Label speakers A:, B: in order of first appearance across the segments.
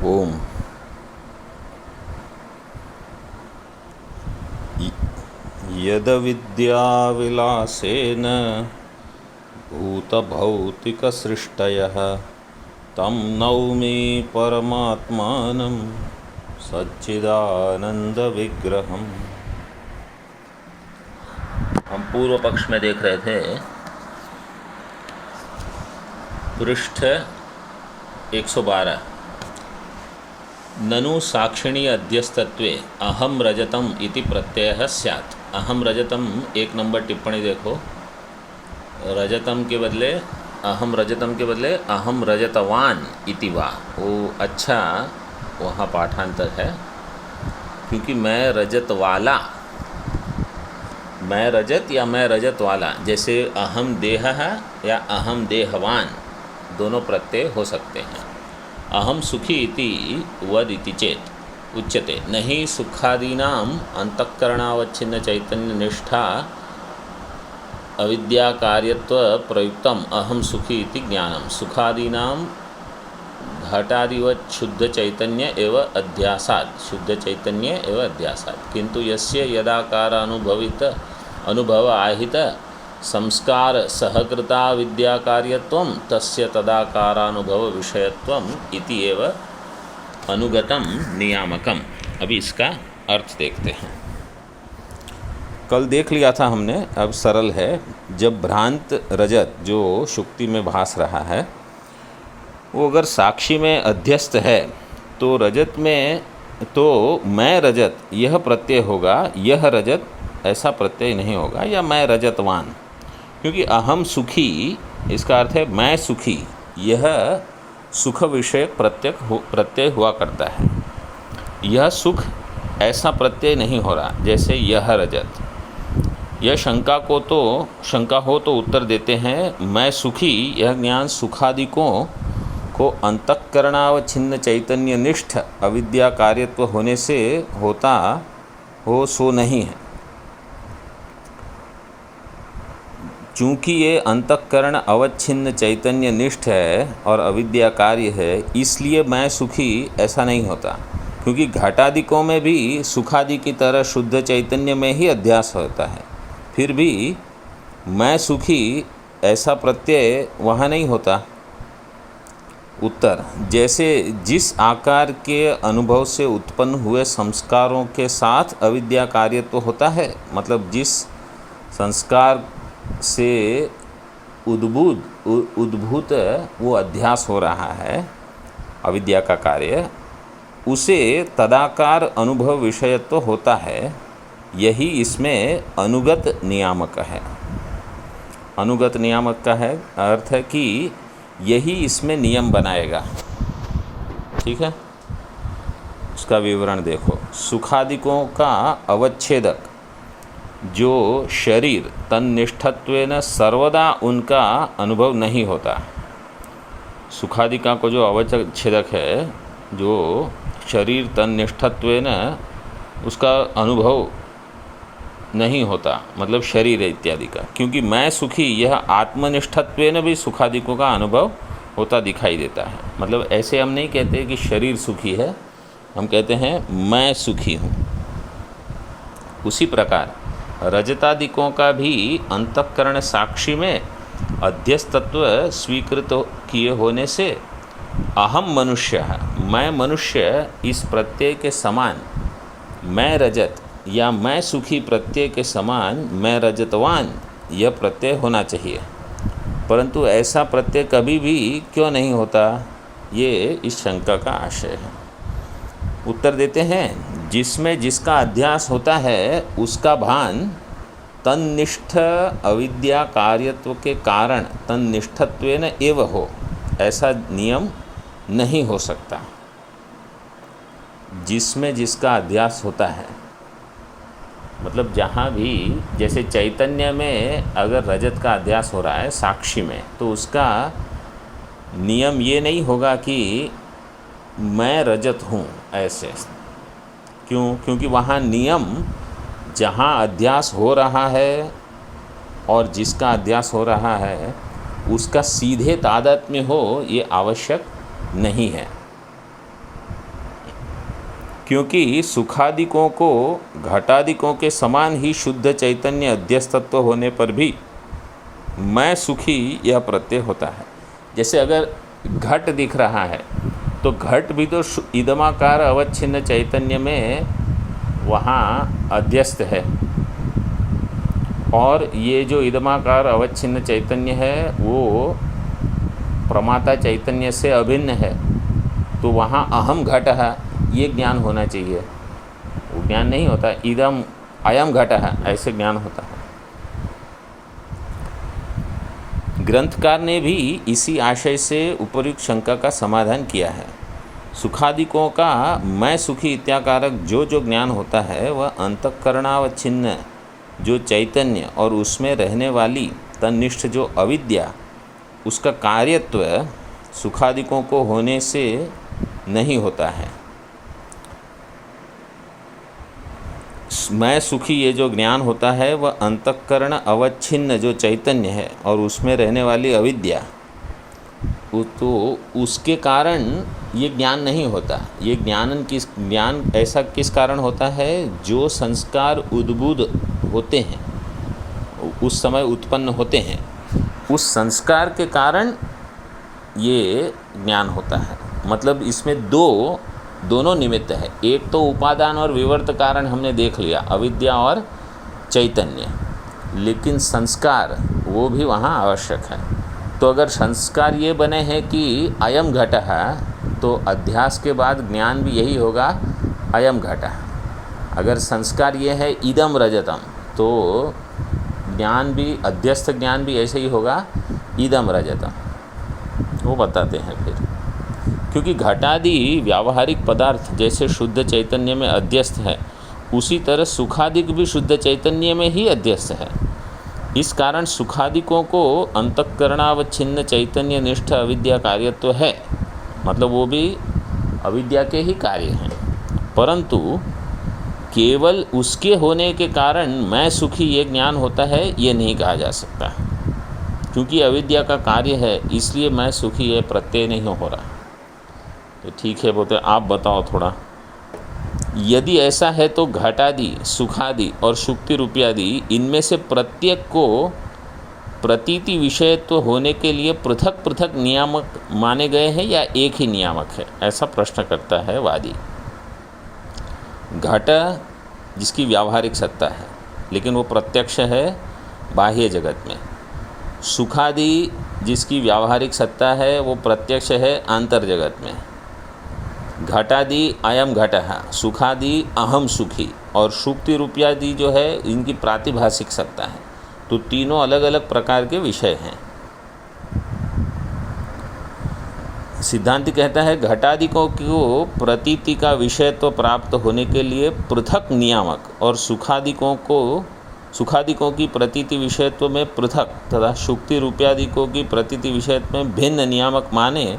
A: ओम। यद्विद्याविलासेन भूतभौतिकसृष्टयः तं नौमि परमात्मानं सच्चिदानंदविग्रहम्। हम पूर्व पक्ष में देख रहे थे पृष्ठ 112। ननु साक्षिणी अध्यस्तत्वे अहम रजतम इति प्रत्ययः स्यात्। अहम रजतम, एक नंबर टिप्पणी देखो। रजतम के बदले अहम रजतवान इति वा, वो अच्छा वहाँ पाठांतर है, क्योंकि मैं रजत वाला, मैं रजत या मैं रजत वाला, जैसे अहम देह है या अहम देहवान, दोनों प्रत्यय हो सकते हैं। अहम सुखी इति वदिति चेत उच्यते नहीं सुखादीनाम अंतःकरणावच्छिन्न चैतन्य निष्ठा अविद्या कार्यत्व प्रयुक्तम अहम सुखी इति ज्ञानम। सुखादीनाम घटादिवत् शुद्ध चैतन्य एव अध्यासात्, शुद्ध चैतन्य एव अध्यासात्। किंतु यस्य यदाकारानुभवित अनुभव आहित संस्कार सहकृता विद्या कार्यत्वम तस्य तदाकारानुभव विषयत्वम इति एव अनुगतम नियामकम। अभी इसका अर्थ देखते हैं। कल देख लिया था हमने, अब सरल है। जब भ्रांत रजत जो शुक्ति में भास रहा है वो अगर साक्षी में अध्यस्त है तो रजत में तो मैं रजत यह प्रत्यय होगा, यह रजत ऐसा प्रत्यय नहीं होगा, या मैं रजतवान, क्योंकि अहम सुखी इसका अर्थ है मैं सुखी, यह सुख विषयक प्रत्यय हुआ करता है। यह सुख ऐसा प्रत्यय नहीं हो रहा जैसे यह रजत। यह शंका हो तो उत्तर देते हैं मैं सुखी, यह ज्ञान सुखादिकों को अंतःकरणावच्छिन्न चैतन्य निष्ठ अविद्या कार्यत्व होने से होता हो सो नहीं है। चूँकि ये अंतःकरण अवच्छिन्न चैतन्य निष्ठ है और अविद्या कार्य है, इसलिए मैं सुखी ऐसा नहीं होता, क्योंकि घटादिकों में भी सुखादि की तरह शुद्ध चैतन्य में ही अध्यास होता है। फिर भी मैं सुखी ऐसा प्रत्यय वहाँ नहीं होता। उत्तर, जैसे जिस आकार के अनुभव से उत्पन्न हुए संस्कारों के साथ अविद्या कार्य तो होता है, मतलब जिस संस्कार से उद्भूत वो अध्यास हो रहा है अविद्या का कार्य, उसे तदाकार अनुभव विषयत्व होता है। यही इसमें अनुगत नियामक है। अनुगत नियामक का है अर्थ है कि यही इसमें नियम बनाएगा। ठीक है, उसका विवरण देखो। सुखादिकों का अवच्छेदक जो शरीर तन्निष्ठत्वेन सर्वदा उनका अनुभव नहीं होता। सुखादिका को जो अवच्छेदक है, जो शरीर तन्निष्ठत्वेन उसका अनुभव नहीं होता, मतलब शरीर इत्यादि का, क्योंकि मैं सुखी यह आत्मनिष्ठत्वेन भी सुखादिकों का अनुभव होता दिखाई देता है। मतलब ऐसे हम नहीं कहते कि शरीर सुखी है, हम कहते हैं मैं सुखी हूँ। उसी प्रकार रजतादिकों का भी अंतःकरण साक्षी में अध्यस्तत्व स्वीकृत किए होने से अहम मनुष्य, मैं मनुष्य, इस प्रत्यय के समान मैं रजत या मैं सुखी प्रत्यय के समान मैं रजतवान यह प्रत्यय होना चाहिए। परंतु ऐसा प्रत्यय कभी भी क्यों नहीं होता, ये इस शंका का आशय है। उत्तर देते हैं, जिसमें जिसका अध्यास होता है उसका भान तन्निष्ठ अविद्या कार्यत्व के कारण तन्निष्ठत्वेन एव हो, ऐसा नियम नहीं हो सकता। जिसमें जिसका अध्यास होता है, मतलब जहाँ भी, जैसे चैतन्य में अगर रजत का अध्यास हो रहा है साक्षी में, तो उसका नियम ये नहीं होगा कि मैं रजत हूँ ऐसे। क्यों? क्योंकि वहाँ नियम जहाँ अध्यास हो रहा है और जिसका अध्यास हो रहा है उसका सीधे तादात्म्य हो, ये आवश्यक नहीं है। क्योंकि सुखादिकों को घटादिकों के समान ही शुद्ध चैतन्य अध्यस्तत्व होने पर भी मैं सुखी यह प्रत्यय होता है। जैसे अगर घट दिख रहा है तो घट भी तो इदमाकार अवच्छिन्न चैतन्य में वहाँ अध्यस्त है, और ये जो इदमाकार अवच्छिन्न चैतन्य है वो प्रमाता चैतन्य से अभिन्न है, तो वहाँ अहम घट है ये ज्ञान होना चाहिए। वो ज्ञान नहीं होता, इदम अयम घट है ऐसे ज्ञान होता है। ग्रंथकार ने भी इसी आशय से उपर्युक्त शंका का समाधान किया है। सुखादिकों का मैं सुखी इत्याकारक जो जो ज्ञान होता है वह अंतःकरणावच्छिन्न जो चैतन्य और उसमें रहने वाली तन्निष्ठ जो अविद्या, उसका कार्यत्व सुखादिकों को होने से नहीं होता है। मैं सुखी ये जो ज्ञान होता है वह अंतःकरण अवच्छिन्न जो चैतन्य है और उसमें रहने वाली अविद्या, तो उसके कारण ये ज्ञान नहीं होता। ये ज्ञान ऐसा किस कारण होता है? जो संस्कार उद्बुद्ध होते हैं उस समय उत्पन्न होते हैं, उस संस्कार के कारण ये ज्ञान होता है। मतलब इसमें दोनों निमित्त है। एक तो उपादान और विवर्त कारण हमने देख लिया, अविद्या और चैतन्य, लेकिन संस्कार वो भी वहाँ आवश्यक है। तो अगर संस्कार ये बने हैं कि अयम घट है तो अध्यास के बाद ज्ञान भी यही होगा, अयम घट है। अगर संस्कार ये है इदम रजतम तो ज्ञान भी, अध्यस्त ज्ञान भी ऐसे ही होगा, इदम रजतम। वो बताते हैं फिर, क्योंकि घटादि व्यावहारिक पदार्थ जैसे शुद्ध चैतन्य में अध्यस्त है, उसी तरह सुखादिक भी शुद्ध चैतन्य में ही अध्यस्त है। इस कारण सुखादिकों को अंतःकरणावच्छिन्न चैतन्य निष्ठ अविद्या कार्यत्व है, मतलब वो भी अविद्या के ही कार्य हैं। परंतु केवल उसके होने के कारण मैं सुखी ये ज्ञान होता है ये नहीं कहा जा सकता, क्योंकि अविद्या का कार्य है, इसलिए मैं सुखी ये प्रत्यय नहीं हो रहा। तो ठीक है, बोलते आप बताओ थोड़ा। यदि ऐसा है तो घटादि, सुखादि और शुक्ति रूपयादि इनमें से प्रत्येक को प्रतीति विषयत्व होने के लिए पृथक पृथक नियामक माने गए हैं या एक ही नियामक है? ऐसा प्रश्न करता है वादी। घट जिसकी व्यावहारिक सत्ता है लेकिन वो प्रत्यक्ष है बाह्य जगत में, सुखादि जिसकी व्यावहारिक सत्ता है वो प्रत्यक्ष है आंतर जगत में, घटादि अयम घट है, सुखादि अहम सुखी, और शुक्ति रूपयादि जो है इनकी प्रातिभाषिक सत्ता है। तो तीनों अलग अलग प्रकार के विषय हैं। सिद्धांति कहता है घटादिकों को प्रतीति का विषयत्व प्राप्त होने के लिए पृथक नियामक और सुखादिकों की प्रतीति विषयत्व में पृथक तथा शुक्ति रूपयादिकों की प्रतीति विषयत्व में भिन्न नियामक माने।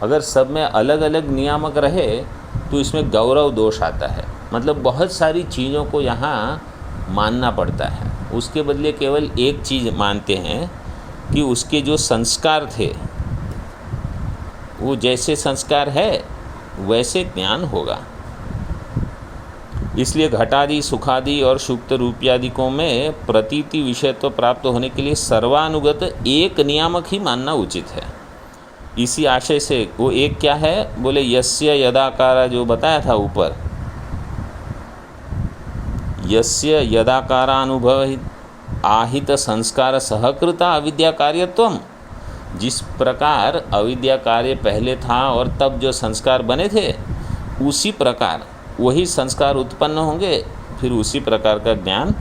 A: अगर सब में अलग अलग नियामक रहे तो इसमें गौरव दोष आता है, मतलब बहुत सारी चीज़ों को यहाँ मानना पड़ता है। उसके बदले केवल एक चीज़ मानते हैं कि उसके जो संस्कार थे वो जैसे संस्कार है वैसे ज्ञान होगा। इसलिए घटादि, सुखादि और शुक्त रूपयादिकों में प्रतीति विषयत्व प्राप्त होने के लिए सर्वानुगत एक नियामक ही मानना उचित है। इसी आशय से वो एक क्या है? बोले यस्य यदाकारा, जो बताया था ऊपर, यस्य यदाकारानुभव आहित संस्कार सहकृता अविद्या कार्यत्वम। जिस प्रकार अविद्या कार्य पहले था और तब जो संस्कार बने थे उसी प्रकार वही संस्कार उत्पन्न होंगे, फिर उसी प्रकार का ज्ञान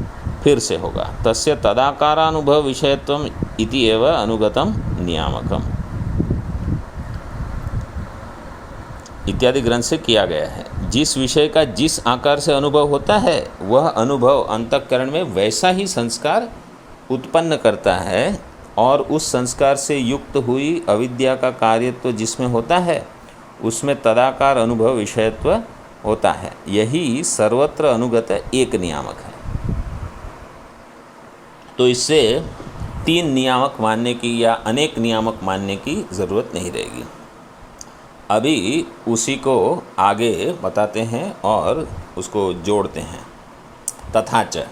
A: फिर से होगा। तस्य तदाकारानुभव विषयत्वम इति एव अनुगतम नियामकम इत्यादि ग्रंथ से किया गया है। जिस विषय का जिस आकार से अनुभव होता है वह अनुभव अंतःकरण में वैसा ही संस्कार उत्पन्न करता है, और उस संस्कार से युक्त हुई अविद्या का कार्यत्व जिसमें होता है उसमें तदाकार अनुभव विषयत्व होता है। यही सर्वत्र अनुगत एक नियामक है। तो इससे तीन नियामक मानने की या अनेक नियामक मानने की ज़रूरत नहीं रहेगी। अभी उसी को आगे बताते हैं और उसको जोड़ते हैं। तथा च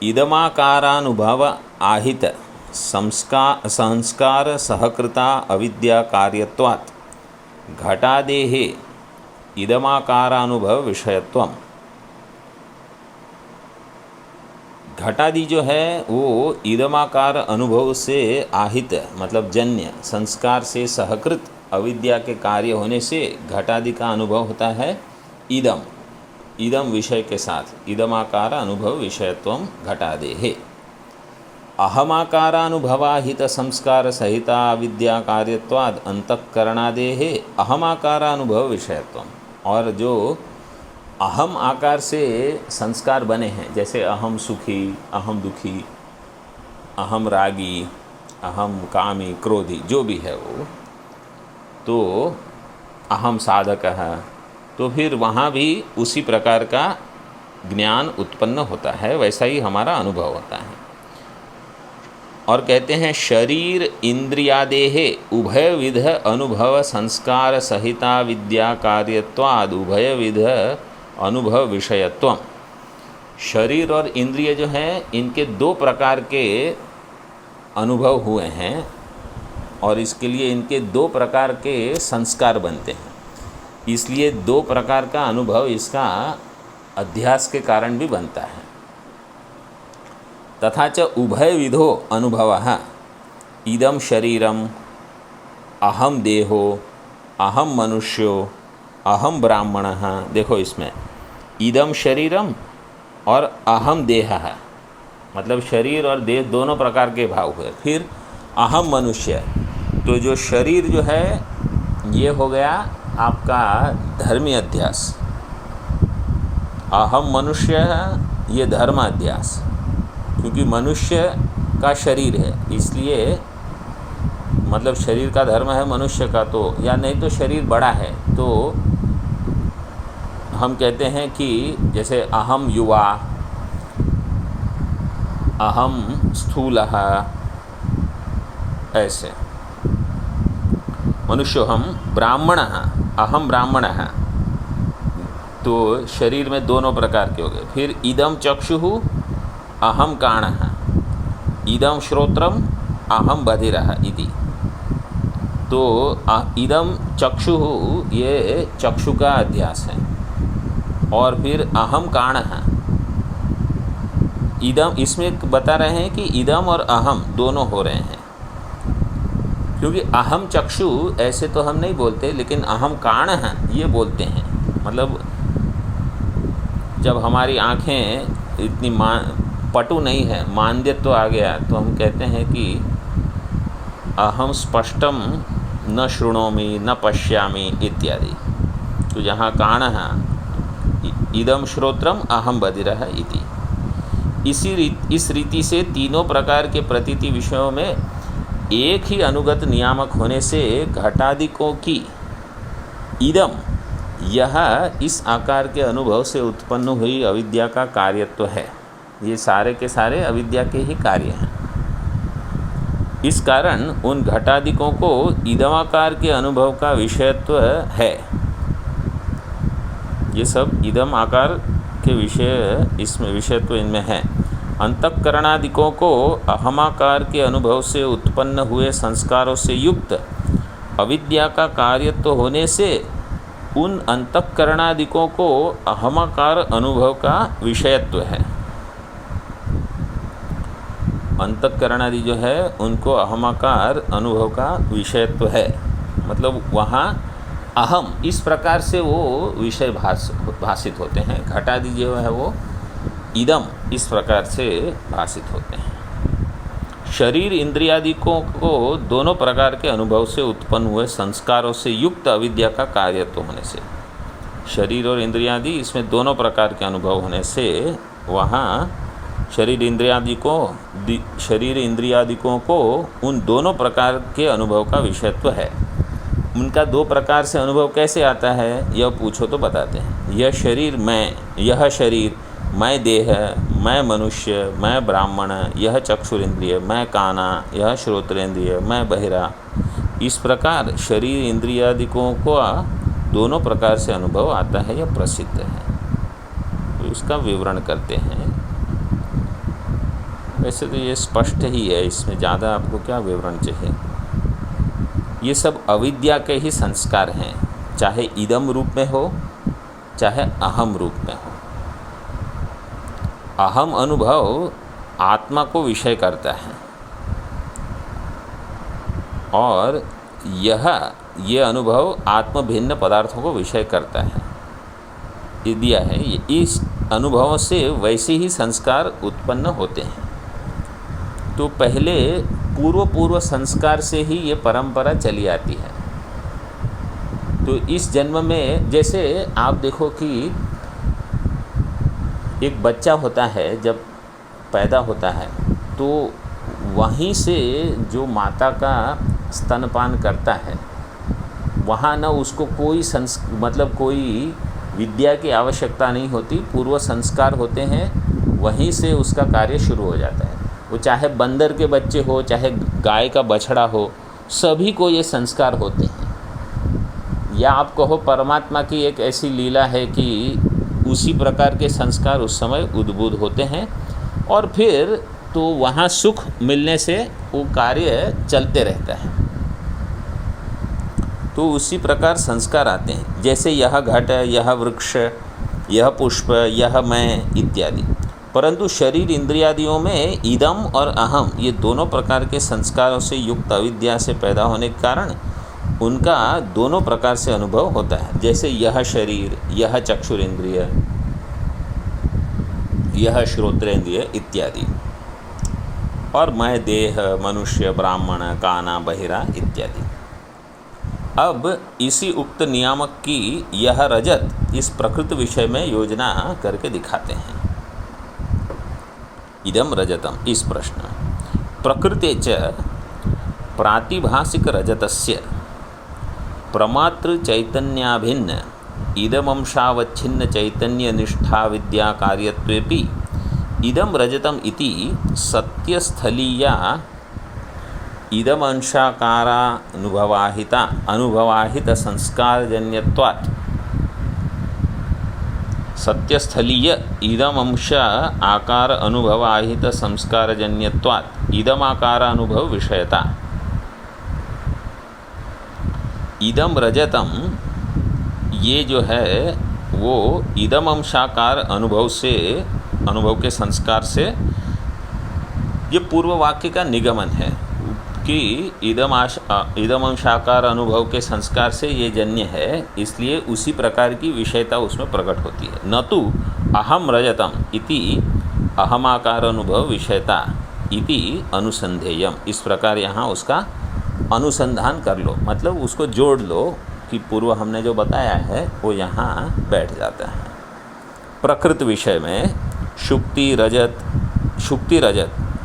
A: इदमाकारानुभव आहित संस्कार सहकृता अविद्या कार्यत्वात् घटादेः इदमाकारानुभव विषयत्वम। घटादि जो है वो इदमाकार अनुभव से आहित मतलब जन्य संस्कार से सहकृत अविद्या के कार्य होने से घटादि का अनुभव होता है इदम विषय के साथ। इदमाकार अनुभव विषयत्वम घटादेः। अहमाकारानुभवाहित संस्कार सहिता अविद्या कार्यत्वाद अंतःकरणादेः अहमाकारानुभव विषयत्वम। और जो अहम आकार से संस्कार बने हैं, जैसे अहम सुखी, अहम दुखी, अहम रागी, अहम कामी, क्रोधी, जो भी है वो, तो अहम साधक है, तो फिर वहाँ भी उसी प्रकार का ज्ञान उत्पन्न होता है, वैसा ही हमारा अनुभव होता है। और कहते हैं शरीर इंद्रियादेः उभयविध अनुभव संस्कार सहिता विद्या कार्यत्वाद उभयविध अनुभव विषयत्वम। शरीर और इंद्रिय जो हैं इनके दो प्रकार के अनुभव हुए हैं और इसके लिए इनके दो प्रकार के संस्कार बनते हैं, इसलिए दो प्रकार का अनुभव इसका अध्यास के कारण भी बनता है। तथा च उभयविधो अनुभवः इदम शरीरम अहम देहो अहम मनुष्यो अहम ब्राह्मणः। देखो इसमें इदम शरीरम और अहम देहः, मतलब शरीर और देह दोनों प्रकार के भाव हुए। फिर अहम मनुष्य, तो जो शरीर जो है ये हो गया आपका धर्मी अध्यास, अहम मनुष्य है ये धर्म अध्यास, क्योंकि मनुष्य का शरीर है इसलिए मतलब शरीर का धर्म है मनुष्य का, तो या नहीं तो शरीर बड़ा है तो हम कहते हैं कि जैसे अहम युवा, अहम स्थूलः, ऐसे मनुष्य हम ब्राह्मणः, अहम ब्राह्मणः, तो शरीर में दोनों प्रकार के हो गए। फिर इदम चक्षुः अहम काणः, इदम श्रोत्रम अहम बधिरः इति। तो इदम चक्षुः ये चक्षु का अध्यास है। और फिर अहम काणः, इदम इसमें बता रहे हैं कि इदम और अहम दोनों हो रहे हैं, क्योंकि अहम चक्षु ऐसे तो हम नहीं बोलते, लेकिन अहम काणः ये बोलते हैं। मतलब जब हमारी आँखें इतनी पटु नहीं है, मांद्यत्व आ गया, तो हम कहते हैं कि अहम स्पष्टम न शृणोमि न पश्यामि इत्यादि। तो जहाँ काणः इदम श्रोत्रम अहम बधिरः इति। इस रीति से तीनों प्रकार के प्रतीति विषयों में एक ही अनुगत नियामक होने से घटादिकों की इदम यह इस आकार के अनुभव से उत्पन्न हुई अविद्या का कार्यत्व है। ये सारे के सारे अविद्या के ही कार्य हैं। इस कारण उन घटादिकों को इदमाकार के अनुभव का विषयत्व है। ये सब इदम आकार के विषय इसमें विषयत्व इनमें है। अंतःकरणादिकों को अहमाकार के अनुभव से उत्पन्न हुए संस्कारों से युक्त अविद्या का कार्यत्व होने से उन अंतःकरणादिकों को अहमाकार अनुभव का विषयत्व है। अंतःकरणादि जो है उनको अहमाकार अनुभव का विषयत्व है, मतलब वहाँ अहम इस प्रकार से वो विषय भाषित होते हैं। घटादि जो है वो इदम इस प्रकार से भाषित होते हैं। शरीर इंद्रियादिकों को दोनों प्रकार के अनुभव से उत्पन्न हुए संस्कारों से युक्त अविद्या का कार्यत्व होने से, शरीर और इंद्रियादि इसमें दोनों प्रकार के अनुभव होने से वहाँ शरीर इंद्रियादिकों को उन दोनों प्रकार के अनुभव का विषयत्व है। उनका दो प्रकार से अनुभव कैसे आता है यह पूछो तो बताते हैं। यह शरीर मैं, यह शरीर मैं देह, मैं मनुष्य, मैं ब्राह्मण, यह चक्षुरेंद्रिय, मैं काना, यह श्रोत्रेंद्रिय, मैं बहिरा इस प्रकार शरीर इंद्रियादिकों को दोनों प्रकार से अनुभव आता है, यह प्रसिद्ध है। तो इसका विवरण करते हैं। वैसे तो ये स्पष्ट ही है, इसमें ज़्यादा आपको क्या विवरण चाहिए। ये सब अविद्या के ही संस्कार हैं, चाहे इदम रूप में हो चाहे अहम रूप में हो। अहम अनुभव आत्मा को विषय करता है और ये अनुभव आत्म भिन्न पदार्थों को विषय करता है। ये दिया है। इस अनुभवों से वैसे ही संस्कार उत्पन्न होते हैं। तो पहले पूर्व संस्कार से ही ये परंपरा चली आती है। तो इस जन्म में जैसे आप देखो कि एक बच्चा होता है, जब पैदा होता है तो वहीं से जो माता का स्तनपान करता है, वहाँ न उसको कोई मतलब कोई विद्या की आवश्यकता नहीं होती, पूर्व संस्कार होते हैं, वहीं से उसका कार्य शुरू हो जाता है। वो चाहे बंदर के बच्चे हो, चाहे गाय का बछड़ा हो, सभी को ये संस्कार होते हैं। या आप कहो परमात्मा की एक ऐसी लीला है कि उसी प्रकार के संस्कार उस समय उद्भूत होते हैं और फिर तो वहाँ सुख मिलने से वो कार्य चलते रहता है। तो उसी प्रकार संस्कार आते हैं, जैसे यह घट, यह वृक्ष, यह पुष्प, यह मैं इत्यादि। परंतु शरीर इंद्रियादियों में इदम और अहम ये दोनों प्रकार के संस्कारों से युक्त अविद्या से पैदा होने के कारण उनका दोनों प्रकार से अनुभव होता है। जैसे यह शरीर, यह चक्षुरेंद्रिय, यह श्रोत्रेंद्रिय इत्यादि, और मैं देह, मनुष्य, ब्राह्मण, काना, बहिरा इत्यादि। अब इसी उक्त नियामक की यह रजत इस प्रकृत विषय में योजना करके दिखाते हैं। इदम रजतम, इस प्रश्न प्रकृते च प्रातिभासिक रजतस्य प्रमातृ चैतन्याभिन्न इदमंशावच्छिन्न चैतन्य निष्ठा विद्या कार्यत्वेपि इदम रजतम इति सत्यस्थलीया इदमंशाकारानुभवाहित संस्कारजन्यत्वात्। सत्यस्थलीय इदमंश आकार अनुभवाहित संस्कारजन्यत्वात् इदमाकार अनुभव विषयता। इदम रजतम ये जो है वो इदम अंशाकार अनुभव के संस्कार से, ये पूर्व वाक्य का निगमन है कि इदम अंशाकार अनुभव के संस्कार से ये जन्य है, इसलिए उसी प्रकार की विषयता उसमें प्रकट होती है। न तो अहम रजतम इति अहमाकार अनुभव विषयता इति अनुसंधेयम। इस प्रकार यहाँ उसका अनुसंधान कर लो, मतलब उसको जोड़ लो कि पूर्व हमने जो बताया है वो यहाँ बैठ जाता है। प्रकृत विषय में शुक्ति रजत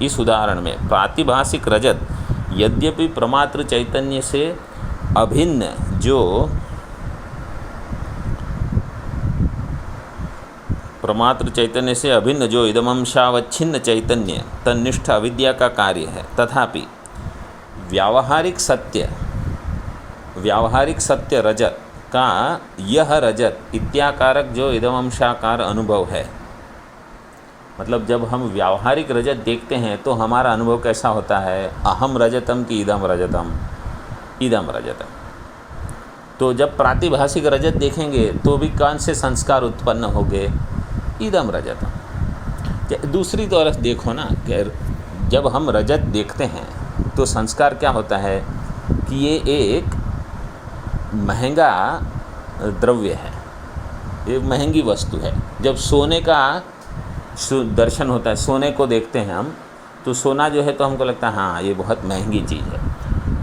A: इस उदाहरण में प्रातिभासिक रजत यद्यपि प्रमात्र चैतन्य से अभिन्न जो इदमंशावच्छिन्न चैतन्य तन्निष्ठ अविद्या का कार्य है, तथापि व्यावहारिक सत्य रजत का यह रजत इत्याकारक जो इदमंशाकार अनुभव है, मतलब जब हम व्यावहारिक रजत देखते हैं तो हमारा अनुभव कैसा होता है, अहम रजतम की इदम रजतम। तो जब प्रातिभासिक रजत देखेंगे तो भी कौन से संस्कार उत्पन्न होंगे, इदम रजतम। दूसरी तरफ देखो ना कि जब हम रजत देखते हैं तो संस्कार क्या होता है कि ये एक महंगा द्रव्य है, एक महंगी वस्तु है। जब सोने का दर्शन होता है, सोने को देखते हैं हम, तो सोना जो है तो हमको लगता है हाँ ये बहुत महंगी चीज़ है।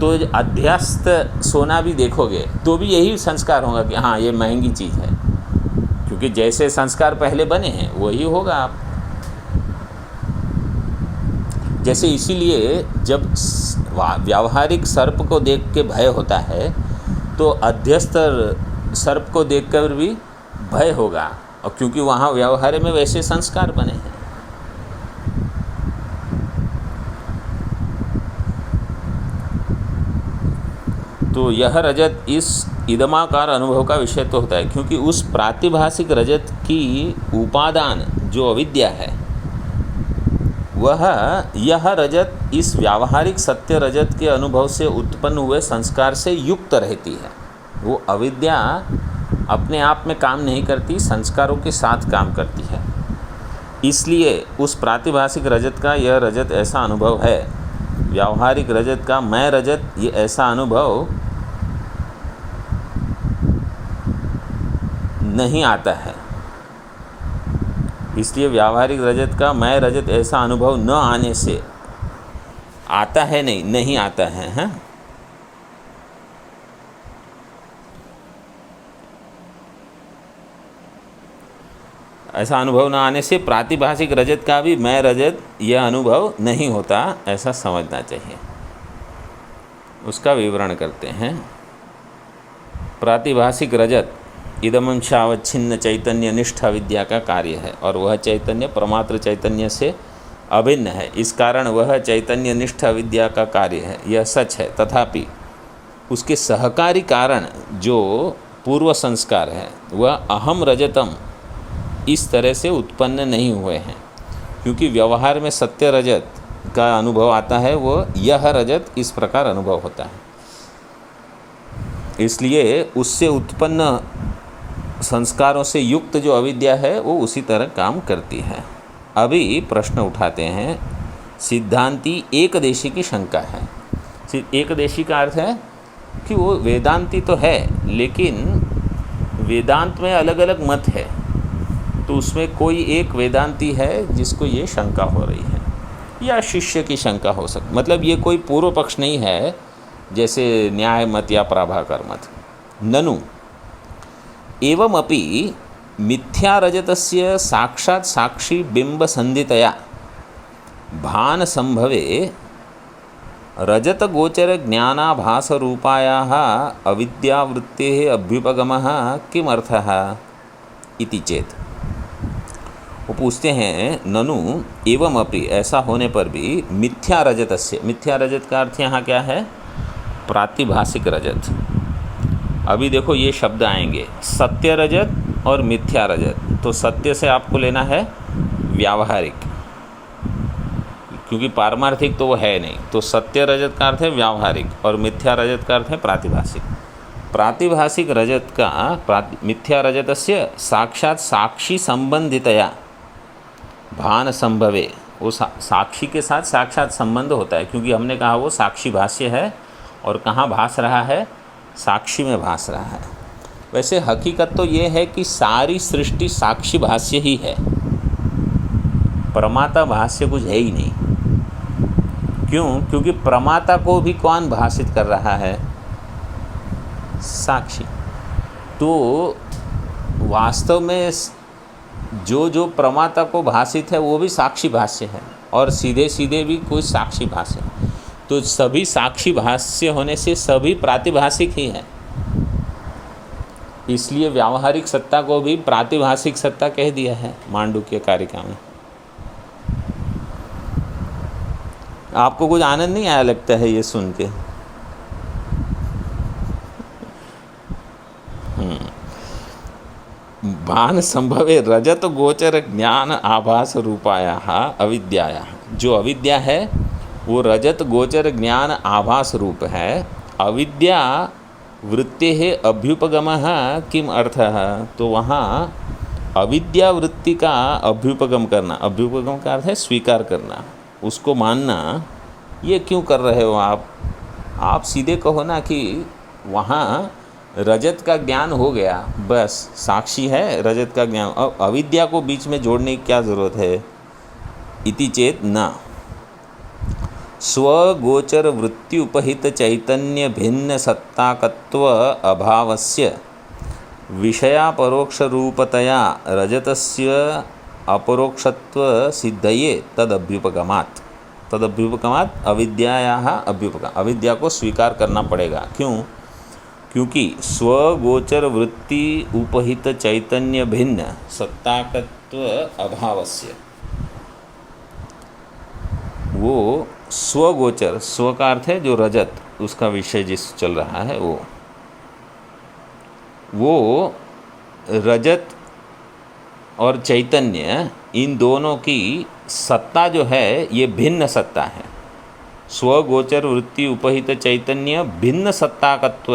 A: तो अध्यस्त सोना भी देखोगे तो भी यही संस्कार होगा कि हाँ ये महंगी चीज़ है, क्योंकि जैसे संस्कार पहले बने हैं वही होगा आप। जैसे इसीलिए जब व्यावहारिक सर्प को देख के भय होता है तो अध्यस्त सर्प को देखकर भी भय होगा, और क्योंकि वहाँ व्यवहार में वैसे संस्कार बने हैं। तो यह रजत इस इदमाकार अनुभव का विषय तो होता है, क्योंकि उस प्रातिभाषिक रजत की उपादान जो अविद्या है वह यह रजत इस व्यावहारिक सत्य रजत के अनुभव से उत्पन्न हुए संस्कार से युक्त रहती है। वो अविद्या अपने आप में काम नहीं करती, संस्कारों के साथ काम करती है। इसलिए उस प्रातिभाषिक रजत का यह रजत ऐसा अनुभव है, व्यावहारिक रजत का मैं रजत ये ऐसा अनुभव नहीं आता है। इसलिए व्यावहारिक रजत का मैं रजत ऐसा अनुभव न आने से आता है नहीं आता है, हैं? ऐसा अनुभव न आने से प्रातिभाषिक रजत का भी मैं रजत यह अनुभव नहीं होता, ऐसा समझना चाहिए। उसका विवरण करते हैं। प्रातिभाषिक रजत इदमंशावच्छिन्न चैतन्य निष्ठ अविद्या का कार्य है और वह चैतन्य प्रमात्र चैतन्य से अभिन्न है। इस कारण वह चैतन्य निष्ठ अविद्या का कार्य है, यह सच है। तथापि उसके सहकारी कारण जो पूर्व संस्कार है वह अहम रजतम इस तरह से उत्पन्न नहीं हुए हैं, क्योंकि व्यवहार में सत्य रजत का अनुभव आता है, वो यह रजत इस प्रकार अनुभव होता है। इसलिए उससे उत्पन्न संस्कारों से युक्त जो अविद्या है वो उसी तरह काम करती है। अभी प्रश्न उठाते हैं, सिद्धांती एकदेशी की शंका है। एकदेशी का अर्थ है कि वो वेदांती तो है, लेकिन वेदांत में अलग अलग मत है, तो उसमें कोई एक वेदांती है जिसको ये शंका हो रही है, या शिष्य की शंका हो सकती। मतलब ये कोई पूर्व पक्ष नहीं है जैसे न्याय मत या प्राभाकर मत। ननु एवमपि मिथ्यारजतस्य साक्षात् साक्षी बिंब संधितया भान संभवे रजत गोचर ज्ञानाभास रूपायाः अविद्यावृत्तेः अभ्युपगमः किमर्थः इति चेत। वो पूछते हैं, ननु एवमपि ऐसा होने पर भी मिथ्या रजतस्य, मिथ्या रजत का अर्थ यहाँ क्या है? प्रातिभाषिक रजत। अभी देखो ये शब्द आएंगे, सत्य रजत और मिथ्या रजत। तो सत्य से आपको लेना है व्यावहारिक, क्योंकि पारमार्थिक तो वो है नहीं। तो सत्य रजत का अर्थ है व्यावहारिक और मिथ्या रजत का अर्थ है प्रातिभाषिक। प्रातिभाषिक रजत का मिथ्या रजतस्य साक्षात साक्षी संबंधितया भान संभवे, वो साक्षी के साथ साक्षात संबंध होता है, क्योंकि हमने कहा वो साक्षी भाष्य है और कहाँ भास रहा है? साक्षी में भास रहा है। वैसे हकीकत तो ये है कि सारी सृष्टि साक्षी भाष्य ही है, प्रमाता भाष्य कुछ है ही नहीं। क्यों? क्योंकि प्रमाता को भी कौन भाषित कर रहा है? साक्षी। तो वास्तव में जो प्रमाता को भाषित है वो भी साक्षी भाष्य है, और सीधे सीधे भी कोई साक्षी भाष्य है। तो सभी साक्षी भाष्य होने से सभी प्रातिभाषिक ही हैं। इसलिए व्यावहारिक सत्ता को भी प्रातिभाषिक सत्ता कह दिया है मांडुक्य कारिका में। आपको कुछ आनंद नहीं आया लगता है ये सुन के? भान संभवे रजत गोचर ज्ञान आभास रूपायाः अविद्यायाः, जो अविद्या है वो रजत गोचर ज्ञान आभास रूप है। अविद्या वृत्तेः अभ्युपगमः किम अर्थः, तो वहाँ अविद्या वृत्ति का अभ्युपगम करना, अभ्युपगम का अर्थ है स्वीकार करना, उसको मानना। ये क्यों कर रहे हो आप सीधे कहो ना कि वहाँ रजत का ज्ञान हो गया, बस साक्षी है रजत का ज्ञान, अब अविद्या को बीच में जोड़ने की क्या ज़रूरत है? इति चेत न स्वगोचर वृत्ति उपहित चैतन्य भिन्न सत्ताकत्व अभावस्य विषयापरोक्ष रूपतया रजतस्य अपरोक्षत्व सिद्धये तदभ्युपगमात् अविद्यायाः अभ्युपगम, अविद्या को स्वीकार करना पड़ेगा। क्यों? क्योंकि स्वगोचर वृत्ति उपहित चैतन्य भिन्न सत्ताकत्व अभावस्य, वो स्वगोचर, स्व का अर्थ है जो रजत, उसका विषय जिस चल रहा है वो रजत और चैतन्य, इन दोनों की सत्ता जो है ये भिन्न सत्ता है। स्वगोचर वृत्ति उपहित चैतन्य भिन्न सत्ताकत्व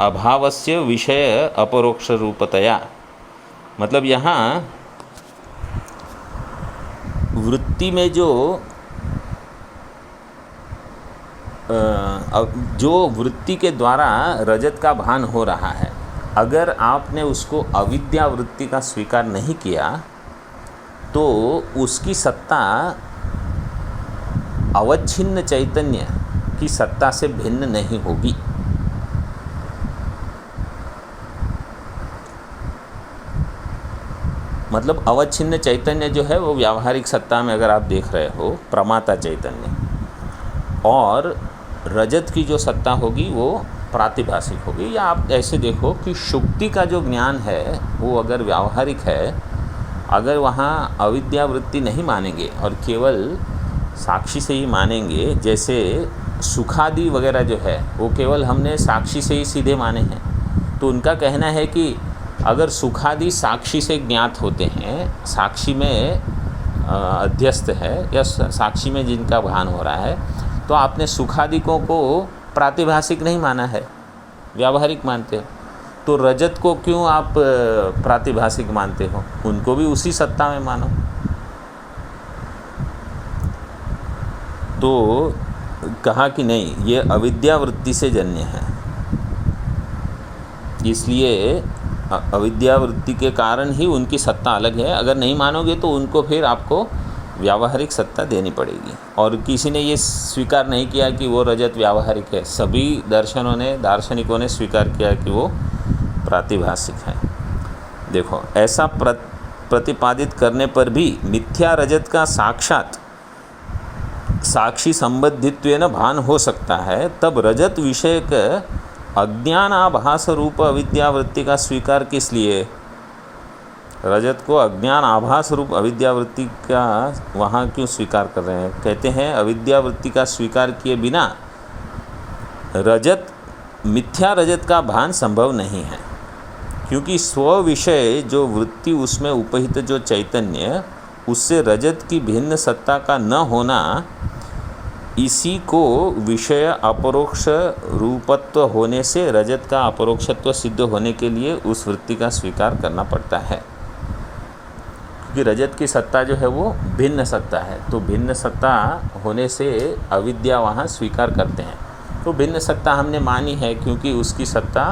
A: अभावस्य विषय अपरोक्ष रूपतया। मतलब यहाँ वृत्ति में जो वृत्ति के द्वारा रजत का भान हो रहा है, अगर आपने उसको अविद्या वृत्ति का स्वीकार नहीं किया तो उसकी सत्ता अवच्छिन्न चैतन्य की सत्ता से भिन्न नहीं होगी। मतलब अवच्छिन्न चैतन्य जो है वो व्यावहारिक सत्ता में अगर आप देख रहे हो प्रमाता चैतन्य, और रजत की जो सत्ता होगी वो प्रातिभासिक होगी। या आप ऐसे देखो कि शुक्ति का जो ज्ञान है वो अगर व्यावहारिक है, अगर वहाँ अविद्या वृत्ति नहीं मानेंगे और केवल साक्षी से ही मानेंगे, जैसे सुखादि वगैरह जो है वो केवल हमने साक्षी से ही सीधे माने हैं, तो उनका कहना है कि अगर सुखादि साक्षी से ज्ञात होते हैं, साक्षी में अध्यस्त है या साक्षी में जिनका भान हो रहा है, तो आपने सुखादिकों को प्रातिभासिक नहीं माना है, व्यावहारिक मानते हो। तो रजत को क्यों आप प्रातिभासिक मानते हो? उनको भी उसी सत्ता में मानो। तो कहा कि नहीं, ये अविद्या वृत्ति से जन्य है, इसलिए अविद्या वृत्ति के कारण ही उनकी सत्ता अलग है। अगर नहीं मानोगे तो उनको फिर आपको व्यावहारिक सत्ता देनी पड़ेगी। और किसी ने ये स्वीकार नहीं किया कि वो रजत व्यावहारिक है, सभी दार्शनिकों ने स्वीकार किया कि वो प्रातिभासिक है। देखो, ऐसा प्रतिपादित करने पर भी मिथ्या रजत का साक्षात साक्षी संबंधित्वेन भान हो सकता है, तब रजत विषयक अज्ञान आभास रूप अविद्यावृत्ति का स्वीकार किस लिए? रजत को अज्ञान आभास रूप अविद्यावृत्ति का वहाँ क्यों स्वीकार कर रहे हैं? कहते हैं अविद्यावृत्ति का स्वीकार किए बिना मिथ्या रजत का भान संभव नहीं है, क्योंकि स्व विषय जो वृत्ति उसमें उपहित जो चैतन्य, उससे रजत की भिन्न सत्ता का न होना, इसी को विषय अपरोक्ष रूपत्व होने से रजत का अपरोक्षत्व सिद्ध होने के लिए उस वृत्ति का स्वीकार करना पड़ता है। क्योंकि रजत की सत्ता जो है वो भिन्न सत्ता है, तो भिन्न सत्ता होने से अविद्या वहाँ स्वीकार करते हैं। तो भिन्न सत्ता हमने मानी है क्योंकि उसकी सत्ता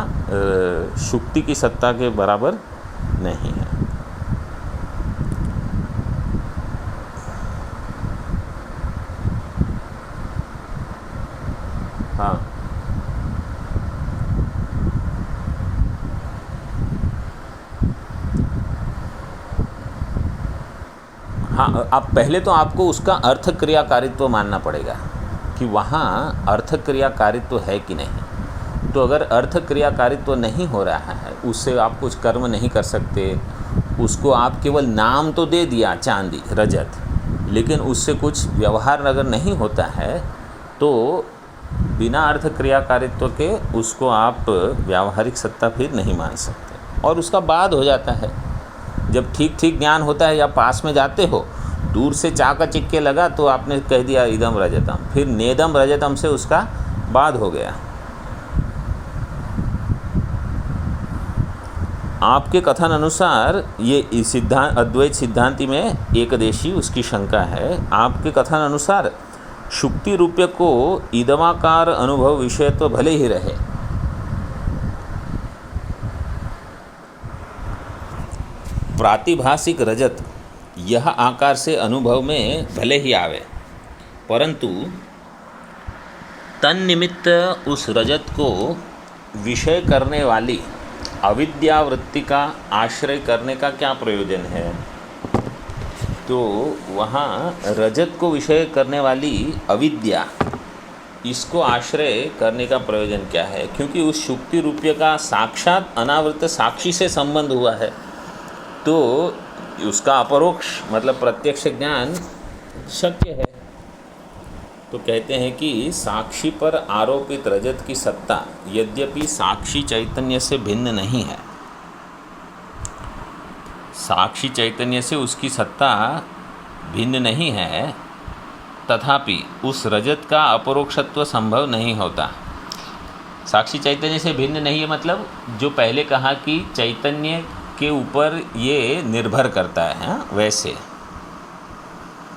A: शुक्ति की सत्ता के बराबर नहीं है। हाँ, अब पहले तो आपको उसका अर्थ क्रियाकारित्व मानना पड़ेगा कि वहाँ अर्थ क्रियाकारित्व है कि नहीं। तो अगर अर्थ क्रियाकारित्व नहीं हो रहा है, उससे आप कुछ कर्म नहीं कर सकते, उसको आप केवल नाम तो दे दिया चांदी रजत, लेकिन उससे कुछ व्यवहार अगर नहीं होता है, तो बिना अर्थ क्रियाकारित्व के उसको आप व्यावहारिक सत्ता फिर नहीं मान सकते। और उसका बाद हो जाता है, जब ठीक ज्ञान होता है या पास में जाते हो, दूर से चाका चिक्के लगा तो आपने कह दिया इदम रजतम, फिर नेदम रजतम से उसका बाद हो गया। आपके कथन अनुसार ये सिद्धांत अद्वैत सिद्धांति में एकदेशी उसकी शंका है। आपके कथन अनुसार शुक्ति रूप्य को इदमाकार अनुभव विषय तो भले ही रहे, प्रातिभासिक रजत यह आकार से अनुभव में भले ही आवे, परंतु तन्निमित्त उस रजत को विषय करने वाली अविद्यावृत्ति का आश्रय करने का क्या प्रयोजन है? तो वहाँ रजत को विषय करने वाली अविद्या, इसको आश्रय करने का प्रयोजन क्या है? क्योंकि उस शुक्ति रूप्य का साक्षात अनावृत साक्षी से संबंध हुआ है, तो उसका अपरोक्ष मतलब प्रत्यक्ष ज्ञान शक्य है। तो कहते हैं कि साक्षी पर आरोपित रजत की सत्ता यद्यपि साक्षी चैतन्य से भिन्न नहीं है, साक्षी चैतन्य से उसकी सत्ता भिन्न नहीं है, तथापि उस रजत का अपरोक्षत्व संभव नहीं होता। साक्षी चैतन्य से भिन्न नहीं है मतलब जो पहले कहा कि चैतन्य के ऊपर ये निर्भर करता है, हाँ? वैसे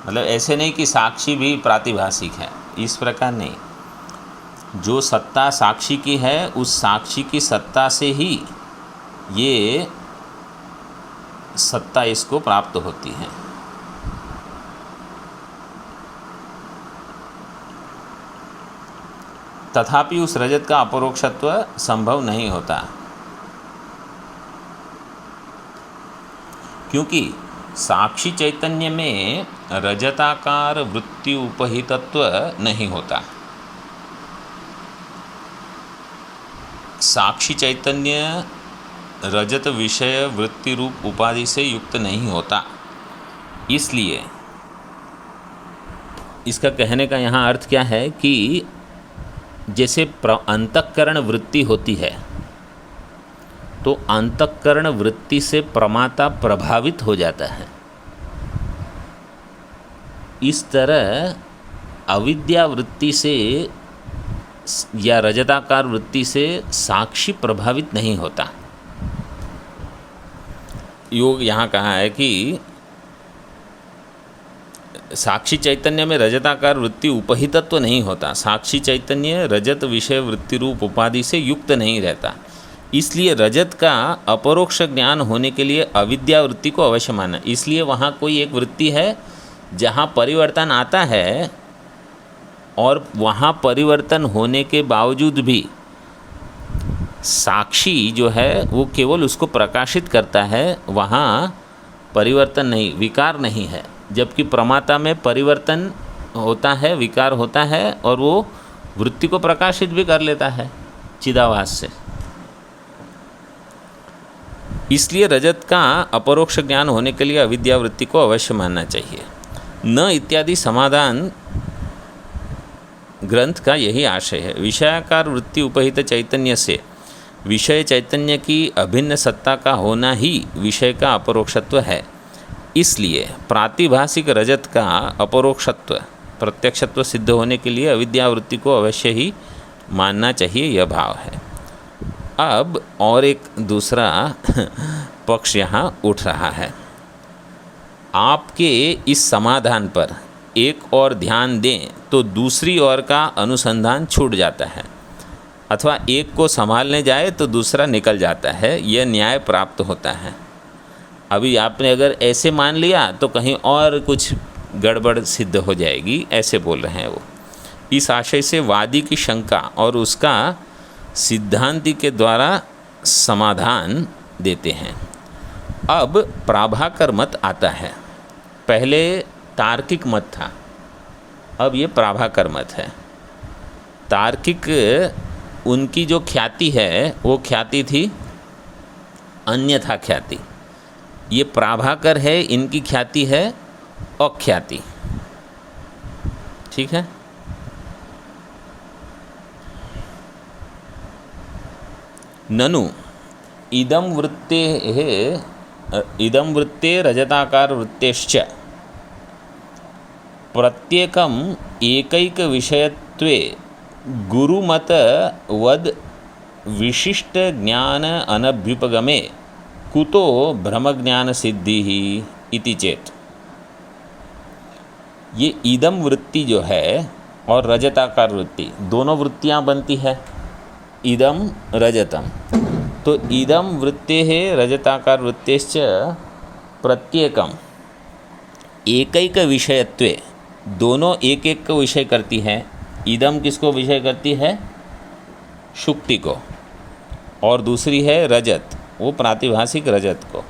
A: मतलब ऐसे नहीं कि साक्षी भी प्रातिभासिक है, इस प्रकार नहीं। जो सत्ता साक्षी की है उस साक्षी की सत्ता से ही ये सत्ता इसको प्राप्त होती है। तथापि उस रजत का अपरोक्षत्व संभव नहीं होता, क्योंकि साक्षी चैतन्य में रजताकार वृत्ति उपहितत्व नहीं होता। साक्षी चैतन्य रजत विषय वृत्ति रूप उपाधि से युक्त नहीं होता। इसलिए इसका कहने का यहाँ अर्थ क्या है कि जैसे अंतःकरण वृत्ति होती है तो अंतःकरण वृत्ति से प्रमाता प्रभावित हो जाता है, इस तरह अविद्या वृत्ति से या रजताकार वृत्ति से साक्षी प्रभावित नहीं होता। योग यहाँ कहा है कि साक्षी चैतन्य में रजताकार वृत्ति उपहितत्व नहीं होता, साक्षी चैतन्य रजत विषय वृत्ति रूप उपाधि से युक्त नहीं रहता। इसलिए रजत का अपरोक्ष ज्ञान होने के लिए अविद्या वृत्ति को अवश्य मानना। इसलिए वहाँ कोई एक वृत्ति है जहाँ परिवर्तन आता है और वहाँ परिवर्तन होने के बावजूद भी साक्षी जो है वो केवल उसको प्रकाशित करता है, वहाँ परिवर्तन नहीं, विकार नहीं है। जबकि प्रमाता में परिवर्तन होता है, विकार होता है और वो वृत्ति को प्रकाशित भी कर लेता है चिदाभास से। इसलिए रजत का अपरोक्ष ज्ञान होने के लिए अविद्या वृत्ति को अवश्य मानना चाहिए। न इत्यादि समाधान ग्रंथ का यही आशय है। विषयाकार वृत्ति उपहित चैतन्य से विषय चैतन्य की अभिन्न सत्ता का होना ही विषय का अपरोक्षत्व है। इसलिए प्रातिभासिक रजत का अपरोक्षत्व प्रत्यक्षत्व सिद्ध होने के लिए अविद्या वृत्ति को अवश्य ही मानना चाहिए, यह भाव है। अब और एक दूसरा पक्ष यहाँ उठ रहा है। आपके इस समाधान पर एक और ध्यान दें तो दूसरी ओर का अनुसंधान छूट जाता है, अथवा एक को संभालने जाए तो दूसरा निकल जाता है, यह न्याय प्राप्त होता है। अभी आपने अगर ऐसे मान लिया तो कहीं और कुछ गड़बड़ सिद्ध हो जाएगी, ऐसे बोल रहे हैं वो। इस आशय से वादी की शंका और उसका सिद्धांति के द्वारा समाधान देते हैं। अब प्राभाकर मत आता है। पहले तार्किक मत था, अब ये प्राभाकर मत है। तार्किक उनकी जो ख्याति है वो ख्याति थी अन्यथा ख्याति, ये प्राभाकर है इनकी ख्याति है अख्याति। ठीक है। ननु इदं वृत्ते रजताकार वृत्तेश्च प्रत्येकम एकैक विषयत्वे गुरुमतवद विशिष्ट ज्ञान अनभ्युपगमे कुतो भ्रमज्ञान सिद्धि इति चेत। ये इदम वृत्ति जो है और रजताकार वृत्ति दोनों वृत्तियां बनती है, इदम रजतम। तो इदम वृत्ते है रजताकार वृत्तेश्च प्रत्येकम एकैक विषयत्वे, दोनों एक एक को विषय करती है। इदम किसको विषय करती है? शुक्ति को, और दूसरी है रजत, वो प्रातिभासिक रजत को।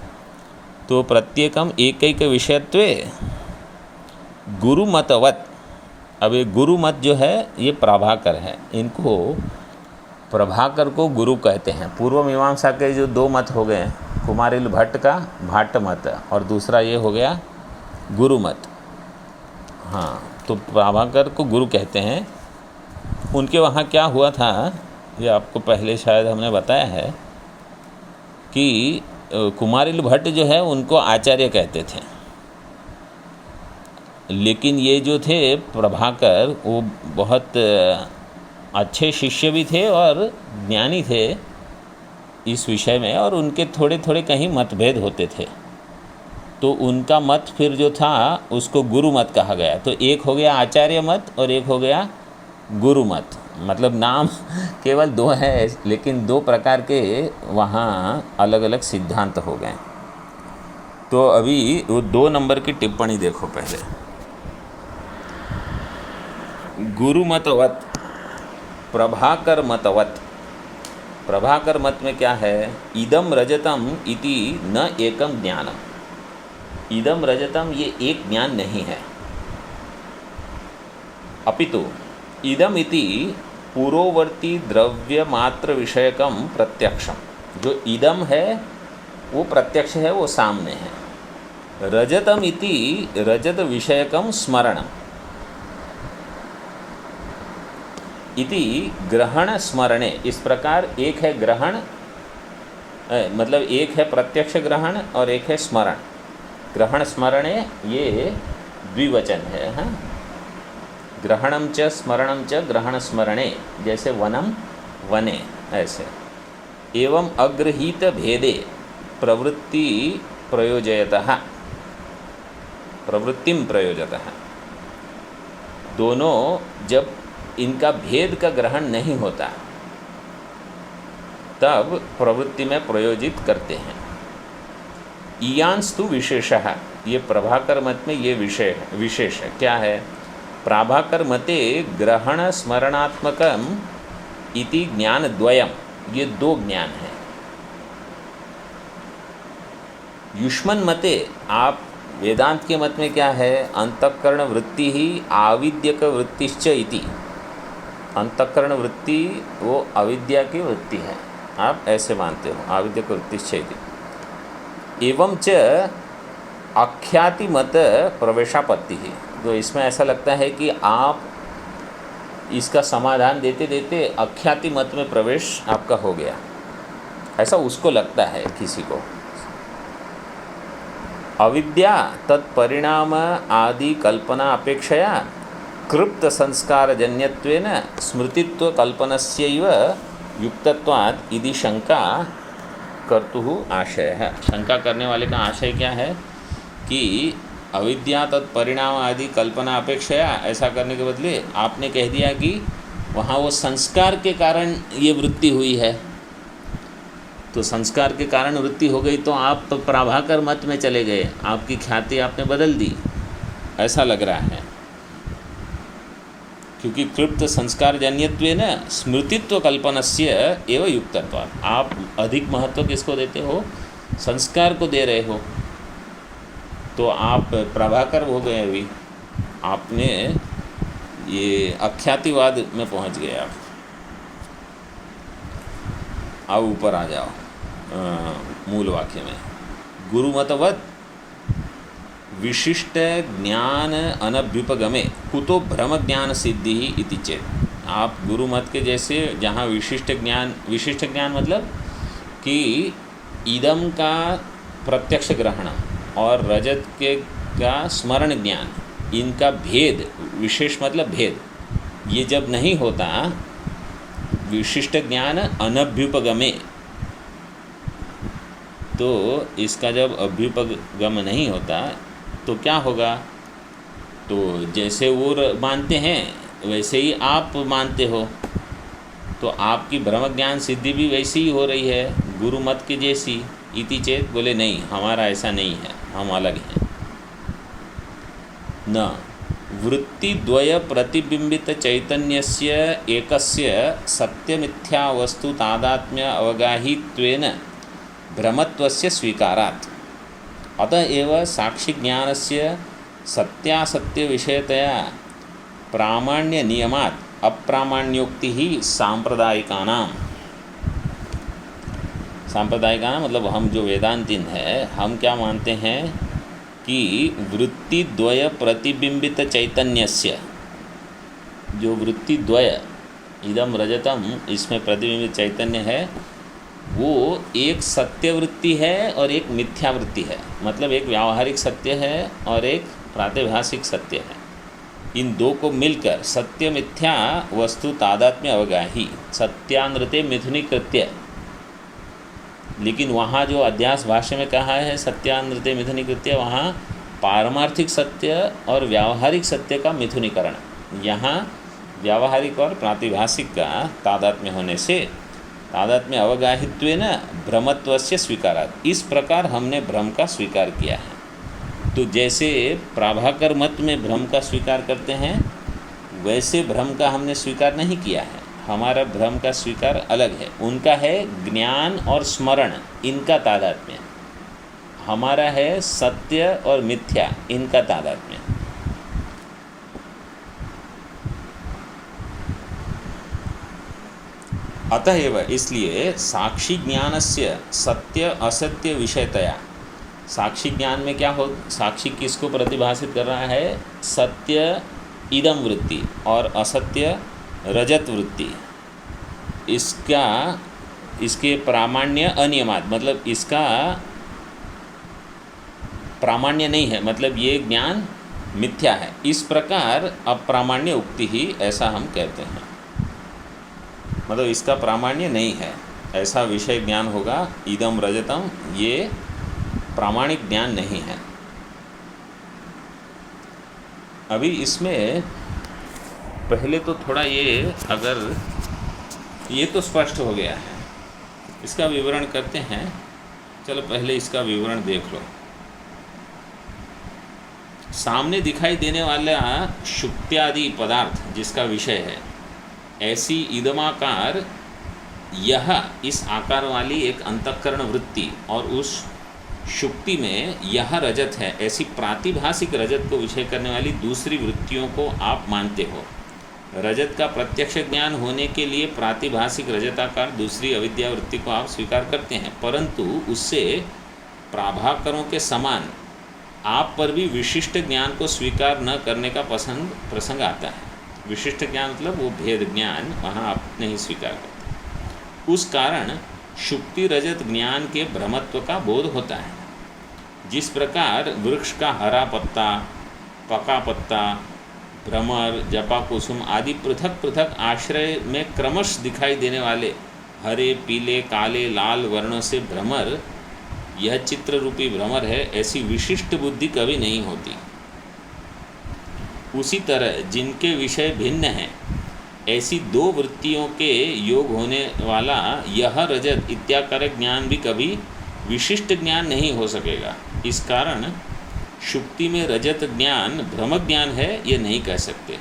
A: तो प्रत्येकम एकैक विषयत्वे गुरुमतवत। अब ये गुरुमत जो है ये प्रभाकर है, इनको प्रभाकर को गुरु कहते हैं। पूर्व मीमांसा के जो दो मत हो गए, कुमारिल भट्ट का भाट्ट मत और दूसरा ये हो गया गुरु मत। हाँ, तो प्रभाकर को गुरु कहते हैं। उनके वहाँ क्या हुआ था, ये आपको पहले शायद हमने बताया है कि कुमारिल भट्ट जो है उनको आचार्य कहते थे, लेकिन ये जो थे प्रभाकर वो बहुत अच्छे शिष्य भी थे और ज्ञानी थे इस विषय में, और उनके थोड़े थोड़े कहीं मतभेद होते थे। तो उनका मत फिर जो था उसको गुरु मत कहा गया। तो एक हो गया आचार्य मत और एक हो गया गुरु मत। मतलब नाम केवल दो है, लेकिन दो प्रकार के वहाँ अलग अलग सिद्धांत हो गए। तो अभी वो 2 नंबर की टिप्पणी देखो पहले। गुरु मतवत, प्रभाकर मतवत। प्रभाकर मत में क्या है, इदम रजतम इति न एकम ज्ञानम। इदम रजतम ये एक ज्ञान नहीं है, अपितु इदम इति पूर्ववर्ती द्रव्य मात्र विषयकम प्रत्यक्षम। जो इदम है वो प्रत्यक्ष है, वो सामने है। रजतम इति रजत विषयकम स्मरणम इति ग्रहण स्मरणे। इस प्रकार एक है ग्रहण, मतलब एक है प्रत्यक्ष ग्रहण और एक है स्मरण। ग्रहण स्मरणे ये द्विवचन है। हाँ, ग्रहणम च स्मरणम च ग्रहण स्मरणे, जैसे वनम वने ऐसे। एवं अग्रहीत भेदे प्रवृत्ति प्रयोजयतः, प्रवृत्तिम प्रयोजतः। दोनों जब इनका भेद का ग्रहण नहीं होता तब प्रवृत्ति में प्रयोजित करते हैं। इयांस्तु विशेषः, ये प्रभाकर मत में ये विशेष है। क्या है, प्रभाकर मते ग्रहण स्मरणात्मकम इति ज्ञान द्वयम, ये 2 ज्ञान है। युष्मन मते, आप वेदांत के मत में क्या है, अंतःकरण वृत्ति ही आविद्यक वृत्तिश्च इति। अंतःकरण वृत्ति वो अविद्या की वृत्ति है, आप ऐसे मानते हो, आविद्यक वृत्तिश्च इति। एवं च अख्याति मत प्रवेशापत्ति ही। तो इसमें ऐसा लगता है कि आप इसका समाधान देते देते अख्याति मत में प्रवेश आपका हो गया, ऐसा उसको लगता है किसी को। अविद्या तत्परिणाम आदि कल्पना अपेक्षया कृप्त संस्कार जन्यत्वेन स्मृतित्व कल्पनस्यैव युक्तत्वात् इति शंका कर्तुः आशय है। शंका करने वाले का आशय क्या है कि अविद्या तत्परिणाम आदि कल्पना अपेक्षया, ऐसा करने के बदले आपने कह दिया कि वहाँ वो संस्कार के कारण ये वृत्ति हुई है, तो संस्कार के कारण वृत्ति हो गई तो आप प्रभाकर मत में चले गए, आपकी ख्याति आपने बदल दी, ऐसा लग रहा है। क्योंकि कृप्त संस्कार जन्यत्वेन स्मृतित्व कल्पनस्य एवं युक्तत्वात्, आप अधिक महत्व किसको देते हो, संस्कार को दे रहे हो, तो आप प्रभाकर हो गए। अभी आपने ये अख्यातिवाद में पहुंच गए। आप अब ऊपर आ जाओ मूल वाक्य में। गुरुमतवत् विशिष्ट ज्ञान अनभ्युपगमे कुतो भ्रम ज्ञान सिद्धि इति चेत। आप गुरु मत के जैसे जहाँ विशिष्ट ज्ञान मतलब कि इदम का प्रत्यक्ष ग्रहण और रजत के का स्मरण ज्ञान, इनका भेद, विशेष मतलब भेद, ये जब नहीं होता, विशिष्ट ज्ञान अनभ्युपगमे, तो इसका जब अभ्युपगम नहीं होता तो क्या होगा, तो जैसे वो मानते हैं वैसे ही आप मानते हो, तो आपकी ब्रह्म ज्ञान सिद्धि भी वैसी ही हो रही है गुरु मत की जैसी। इति चेत, बोले नहीं, हमारा ऐसा नहीं है, हम अलग हैं। न वृत्तिद्वय प्रतिबिंबित चैतन्यस्य एकस्य सत्यमिथ्या वस्तु तादात्म्य अवगाहित्वेन भ्रमत्वस्य स्वीकारात्। अतएव साक्षी ज्ञानस्य सत्यासत्य विषयतया प्रामाण्य नियमात् अप्रामाण्योक्ति ही सांप्रदायिकानां मतलब हम जो वेदांतीन है, हम क्या मानते हैं कि वृत्तिद्वय प्रतिबिंबित चैतन्यस्य, जो वृत्तिद्वय इदम रजतम इसमें प्रतिबिंबित चैतन्य है, वो एक सत्य वृत्ति है और एक मिथ्या वृत्ति है। मतलब एक व्यावहारिक सत्य है और एक प्रातिभासिक सत्य है। इन दो को मिलकर सत्य मिथ्या वस्तु तादात्म्य अवगाही सत्यानृते मिथुनी कृत्य। लेकिन वहाँ जो अध्यास भाष्य में कहा है सत्यानृते मिथुनी कृत्य, वहाँ पारमार्थिक सत्य और व्यावहारिक सत्य का मिथुनीकरण। यहाँ व्यावहारिक और प्रातिभासिक का तादात्म्य होने से तादात्म्य अवगाहित्वेन भ्रमत्वस्य स्वीकारात्, इस प्रकार हमने भ्रम का स्वीकार किया है। तो जैसे प्राभाकर मत में भ्रम का स्वीकार करते हैं, वैसे भ्रम का हमने स्वीकार नहीं किया है। हमारा भ्रम का स्वीकार अलग है। उनका है ज्ञान और स्मरण, इनका तादात्म्य। हमारा है सत्य और मिथ्या, इनका तादात्म्य। अतएव इसलिए साक्षी ज्ञानस्य सत्य असत्य विषयतया, साक्षी ज्ञान में क्या हो, साक्षी किसको प्रतिभाषित कर रहा है? सत्य इदम वृत्ति और असत्य रजत वृत्ति। इसके प्रामाण्य अनियमात, मतलब इसका प्रामाण्य नहीं है, मतलब ये ज्ञान मिथ्या है। इस प्रकार अप्रामाण्य उक्ति ही, ऐसा हम कहते हैं। मतलब इसका प्रामाण्य नहीं है, ऐसा विषय ज्ञान होगा। इदम रजतम, ये प्रामाणिक ज्ञान नहीं है। अभी इसमें पहले तो थोड़ा ये, अगर ये तो स्पष्ट हो गया है, इसका विवरण करते हैं। चलो पहले इसका विवरण देख लो। सामने दिखाई देने वाला शुक्त्यादि पदार्थ जिसका विषय है, ऐसी इदमाकार यह इस आकार वाली एक अंतःकरण वृत्ति और उस शुक्ति में यह रजत है, ऐसी प्रातिभासिक रजत को विषय करने वाली दूसरी वृत्तियों को आप मानते हो। रजत का प्रत्यक्ष ज्ञान होने के लिए प्रातिभासिक रजताकार दूसरी अविद्या वृत्ति को आप स्वीकार करते हैं, परंतु उससे प्राभाकरों के समान आप पर भी विशिष्ट ज्ञान को स्वीकार न करने का प्रसंग आता है। विशिष्ट ज्ञान मतलब वो भेद ज्ञान, वहाँ आप नहीं स्वीकार करते। उस कारण शुक्ति रजत ज्ञान के भ्रमत्व का बोध होता है। जिस प्रकार वृक्ष का हरा पत्ता, पका पत्ता, भ्रमर, जपा कुसुम आदि पृथक पृथक आश्रय में क्रमश दिखाई देने वाले हरे, पीले, काले, लाल वर्णों से भ्रमर, यह चित्र रूपी भ्रमर है, ऐसी विशिष्ट बुद्धि कभी नहीं होती। उसी तरह जिनके विषय भिन्न हैं, ऐसी दो वृत्तियों के योग होने वाला यह रजत इत्याकारक ज्ञान भी कभी विशिष्ट ज्ञान नहीं हो सकेगा। इस कारण शुक्ति में रजत ज्ञान भ्रम ज्ञान है, ये नहीं कह सकते।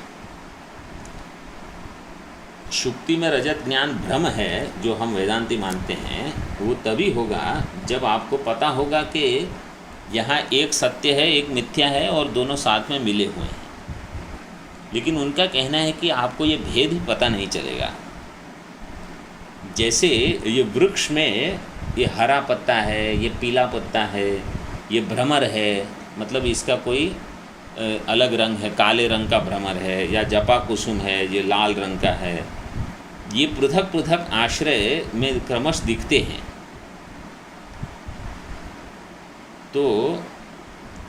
A: शुक्ति में रजत ज्ञान भ्रम है, जो हम वेदांती मानते हैं, वो तभी होगा जब आपको पता होगा कि यहाँ एक सत्य है, एक मिथ्या है और दोनों साथ में मिले हुए हैं। लेकिन उनका कहना है कि आपको ये भेद ही पता नहीं चलेगा। जैसे ये वृक्ष में ये हरा पत्ता है, ये पीला पत्ता है, ये भ्रमर है, मतलब इसका कोई अलग रंग है, काले रंग का भ्रमर है, या जपा कुसुम है, ये लाल रंग का है। ये पृथक पृथक आश्रय में क्रमश दिखते हैं। तो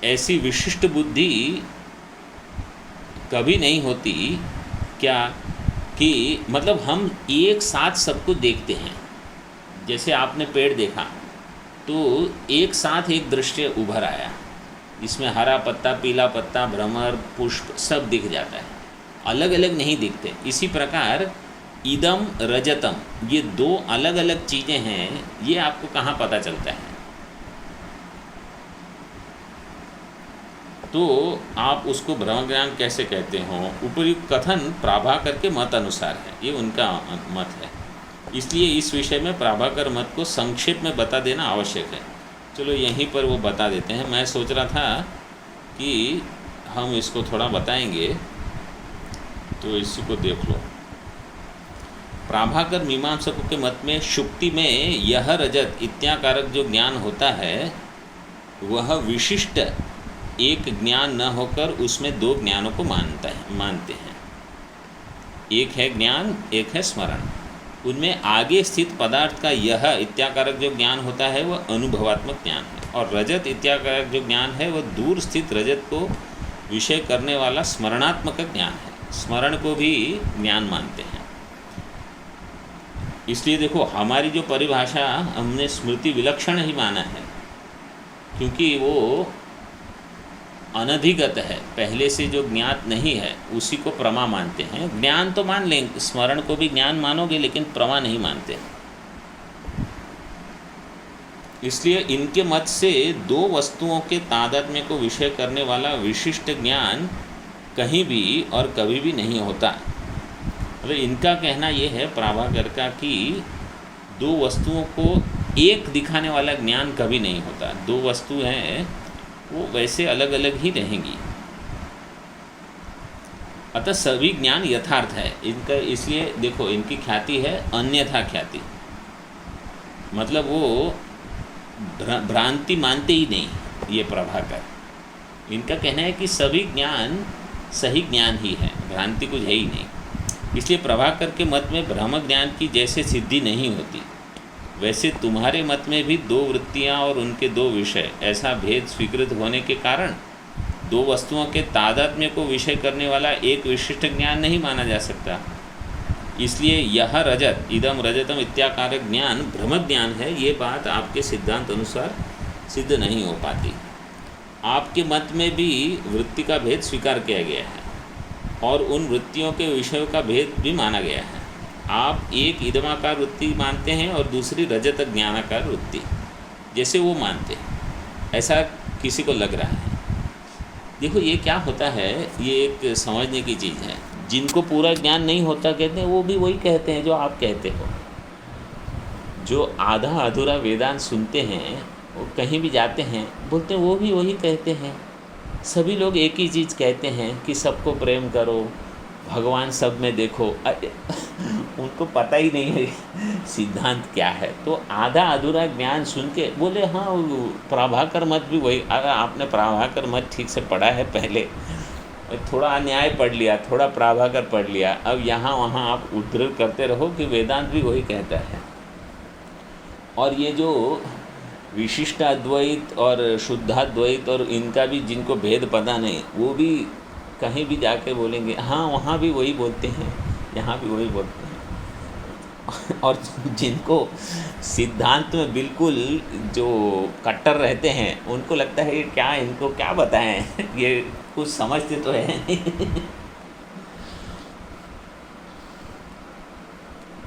A: ऐसी विशिष्ट बुद्धि कभी नहीं होती क्या, कि मतलब हम एक साथ सब कुछ देखते हैं। जैसे आपने पेड़ देखा तो एक साथ एक दृश्य उभर आया, इसमें हरा पत्ता, पीला पत्ता, भ्रमर, पुष्प सब दिख जाता है, अलग अलग नहीं दिखते। इसी प्रकार इदम रजतम, ये दो अलग अलग चीज़ें हैं, ये आपको कहाँ पता चलता है? तो आप उसको ब्रह्म ज्ञान कैसे कहते हो? उपयुक्त कथन प्राभाकर के मत अनुसार है, ये उनका मत है। इसलिए इस विषय में प्राभाकर मत को संक्षेप में बता देना आवश्यक है। चलो यहीं पर वो बता देते हैं। मैं सोच रहा था कि हम इसको थोड़ा बताएंगे, तो इसी को देख लो। प्राभाकर मीमांसकों के मत में शुक्ति में यह रजत इत्याकारक जो ज्ञान होता है, वह विशिष्ट एक ज्ञान न होकर उसमें दो ज्ञानों को मानते हैं। एक है ज्ञान, एक है स्मरण। उनमें आगे स्थित पदार्थ का यह इत्याकारक जो ज्ञान होता है वह अनुभवात्मक ज्ञान है, और रजत इत्याकारक जो ज्ञान है वह दूर स्थित रजत को विषय करने वाला स्मरणात्मक ज्ञान है। स्मरण को भी ज्ञान मानते हैं। इसलिए देखो, हमारी जो परिभाषा हमने स्मृति विलक्षण ही माना है, क्योंकि वो अनधिगत है, पहले से जो ज्ञात नहीं है उसी को प्रमा मानते हैं। ज्ञान तो मान लेंगे, स्मरण को भी ज्ञान मानोगे, लेकिन प्रमा नहीं मानते। इसलिए इनके मत से दो वस्तुओं के तादात्म्य को विषय करने वाला विशिष्ट ज्ञान कहीं भी और कभी भी नहीं होता। मतलब इनका कहना ये है, प्राभाकर का, कि दो वस्तुओं को एक दिखाने वाला ज्ञान कभी नहीं होता। दो वस्तु हैं, वो वैसे अलग अलग ही रहेंगी। अतः सभी ज्ञान यथार्थ है इनका। इसलिए देखो, इनकी ख्याति है अन्यथा ख्याति, मतलब वो भ्रांति मानते ही नहीं। ये प्रभाकर, इनका कहना है कि सभी ज्ञान सही ज्ञान ही है, भ्रांति कुछ है ही नहीं। इसलिए प्रभाकर के मत में ब्रह्म ज्ञान की जैसे सिद्धि नहीं होती, वैसे तुम्हारे मत में भी दो वृत्तियाँ और उनके दो विषय, ऐसा भेद स्वीकृत होने के कारण दो वस्तुओं के तादात्म्य को विषय करने वाला एक विशिष्ट ज्ञान नहीं माना जा सकता। इसलिए यह रजत, इदम रजतम इत्याकारक ज्ञान भ्रम ज्ञान है, ये बात आपके सिद्धांत अनुसार सिद्ध नहीं हो पाती। आपके मत में भी वृत्ति का भेद स्वीकार किया गया है और उन वृत्तियों के विषयों का भेद भी माना गया है। आप एक इदमाकार वृत्ति मानते हैं और दूसरी रजत ज्ञानाकार वृत्ति, जैसे वो मानते हैं, ऐसा किसी को लग रहा है। देखो, ये क्या होता है, ये एक समझने की चीज़ है। जिनको पूरा ज्ञान नहीं होता कहते हैं, वो भी वही कहते हैं जो आप कहते हो। जो आधा अधूरा वेदांत सुनते हैं, वो कहीं भी जाते हैं बोलते हैं, वो भी वही कहते हैं। सभी लोग एक ही चीज़ कहते हैं कि सबको प्रेम करो, भगवान सब में देखो। उनको पता ही नहीं है सिद्धांत क्या है। तो आधा अधूरा ज्ञान सुन के बोले, हाँ प्रभाकर मत भी वही। अगर आपने प्रभाकर मत ठीक से पढ़ा है, पहले थोड़ा न्याय पढ़ लिया, थोड़ा प्रभाकर पढ़ लिया, अब यहाँ वहाँ आप उद्धृत करते रहो कि वेदांत भी वही कहता है। और ये जो विशिष्ट अद्वैत और शुद्धाद्वैत और इनका भी जिनको भेद पता नहीं, वो भी कहीं भी जाके बोलेंगे, हाँ वहाँ भी वही बोलते हैं, यहाँ भी वही बोलते हैं। और जिनको सिद्धांत में बिल्कुल जो कट्टर रहते हैं, उनको लगता है क्या, इनको क्या बताएं, ये कुछ समझते तो है नहीं।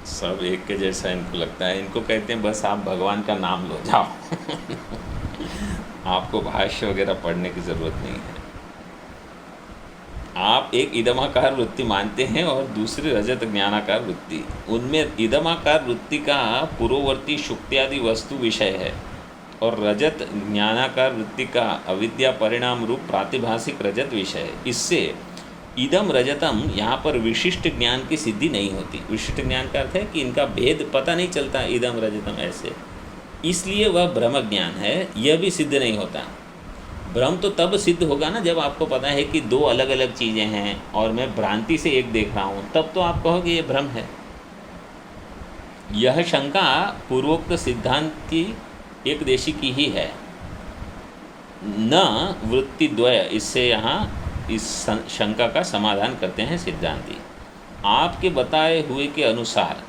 A: सब एक के जैसा इनको लगता है। इनको कहते हैं बस आप भगवान का नाम लो जाओ। आपको भाष्य वगैरह पढ़ने की ज़रूरत नहीं है। आप एक इदमाकार वृत्ति मानते हैं और दूसरी रजत ज्ञानाकार वृत्ति। उनमें इदमाकार वृत्ति का पूर्ववर्ती शुक्त्यादि वस्तु विषय है और रजत ज्ञानाकार वृत्ति का अविद्या परिणाम रूप प्रातिभाषिक रजत विषय है। इससे इदम रजतम यहाँ पर विशिष्ट ज्ञान की सिद्धि नहीं होती। विशिष्ट ज्ञान का अर्थ है कि इनका भेद पता नहीं चलता, इदम रजतम ऐसे, इसलिए वह ब्रह्म ज्ञान है, यह भी सिद्ध नहीं होता। भ्रम तो तब सिद्ध होगा ना जब आपको पता है कि दो अलग अलग चीज़ें हैं और मैं भ्रांति से एक देख रहा हूँ, तब तो आप कहोगे ये भ्रम है। यह शंका पूर्वोक्त सिद्धांत की एक देशी की ही है, न वृत्ति द्वय। इससे यहाँ इस शंका का समाधान करते हैं सिद्धांती। आपके बताए हुए के अनुसार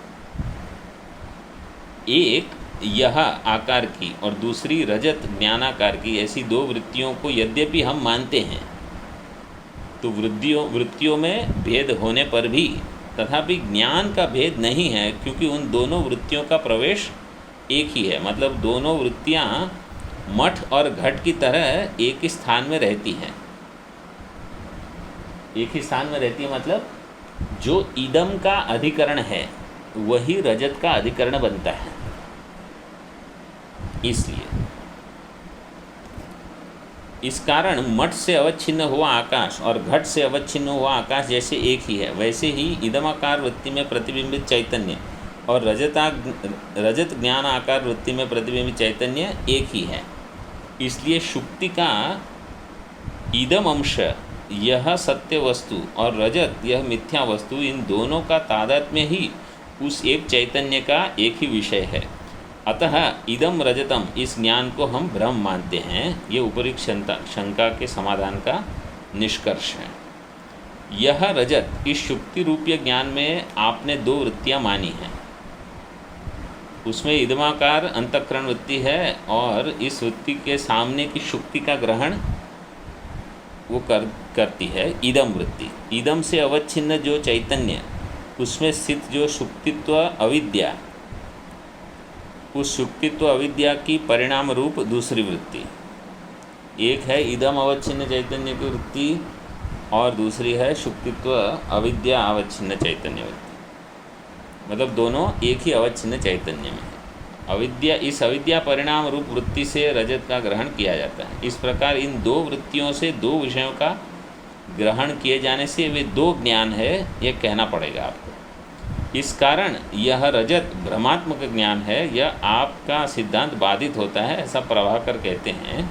A: एक यह आकार की और दूसरी रजत ज्ञानाकार की ऐसी दो वृत्तियों को यद्यपि हम मानते हैं, तो वृत्तियों में भेद होने पर भी तथापि ज्ञान का भेद नहीं है, क्योंकि उन दोनों वृत्तियों का प्रवेश एक ही है। मतलब दोनों वृत्तियाँ मठ और घट की तरह एक ही स्थान में रहती हैं। एक ही स्थान में रहती है मतलब जो इदम का अधिकरण है वही रजत का अधिकरण बनता है। इसलिए इस कारण मठ से अवच्छिन्न हुआ आकाश और घट से अवच्छिन्न हुआ आकाश जैसे एक ही है, वैसे ही इदमाकार वृत्ति में प्रतिबिंबित चैतन्य और रजत ज्ञान आकार वृत्ति में प्रतिबिंबित चैतन्य एक ही है। इसलिए शुक्ति का इदम अंश यह सत्य वस्तु और रजत यह मिथ्या वस्तु, इन दोनों का तादात्म्य ही उस एक चैतन्य का एक ही विषय है। अतः इदम रजतम, इस ज्ञान को हम ब्रह्म मानते हैं। ये ऊपरी शंका के समाधान का निष्कर्ष है। यह रजत, इस शुक्ति रूपीय ज्ञान में आपने दो वृत्तियाँ मानी हैं। उसमें इदमाकार अंतःकरण वृत्ति है और इस वृत्ति के सामने की शुक्ति का ग्रहण वो करती है इदम वृत्ति। इदम से अवच्छिन्न जो चैतन्य, उसमें स्थित जो शुक्तित्व अविद्या, उस शुक्तित्व अविद्या की परिणाम रूप दूसरी वृत्ति। एक है इदम अवच्छिन्न चैतन्य की वृत्ति और दूसरी है शुक्तित्व अविद्या अवच्छिन्न चैतन्य वृत्ति। मतलब दोनों एक ही अवच्छिन्न चैतन्य में है। अविद्या, इस अविद्या परिणाम रूप वृत्ति से रजत का ग्रहण किया जाता है। इस प्रकार इन दो वृत्तियों से दो विषयों का ग्रहण किए जाने से वे दो ज्ञान है, ये कहना पड़ेगा आपको। इस कारण यह रजत भ्रमात्मक ज्ञान है, यह आपका सिद्धांत बाधित होता है, ऐसा प्रभाकर कहते हैं।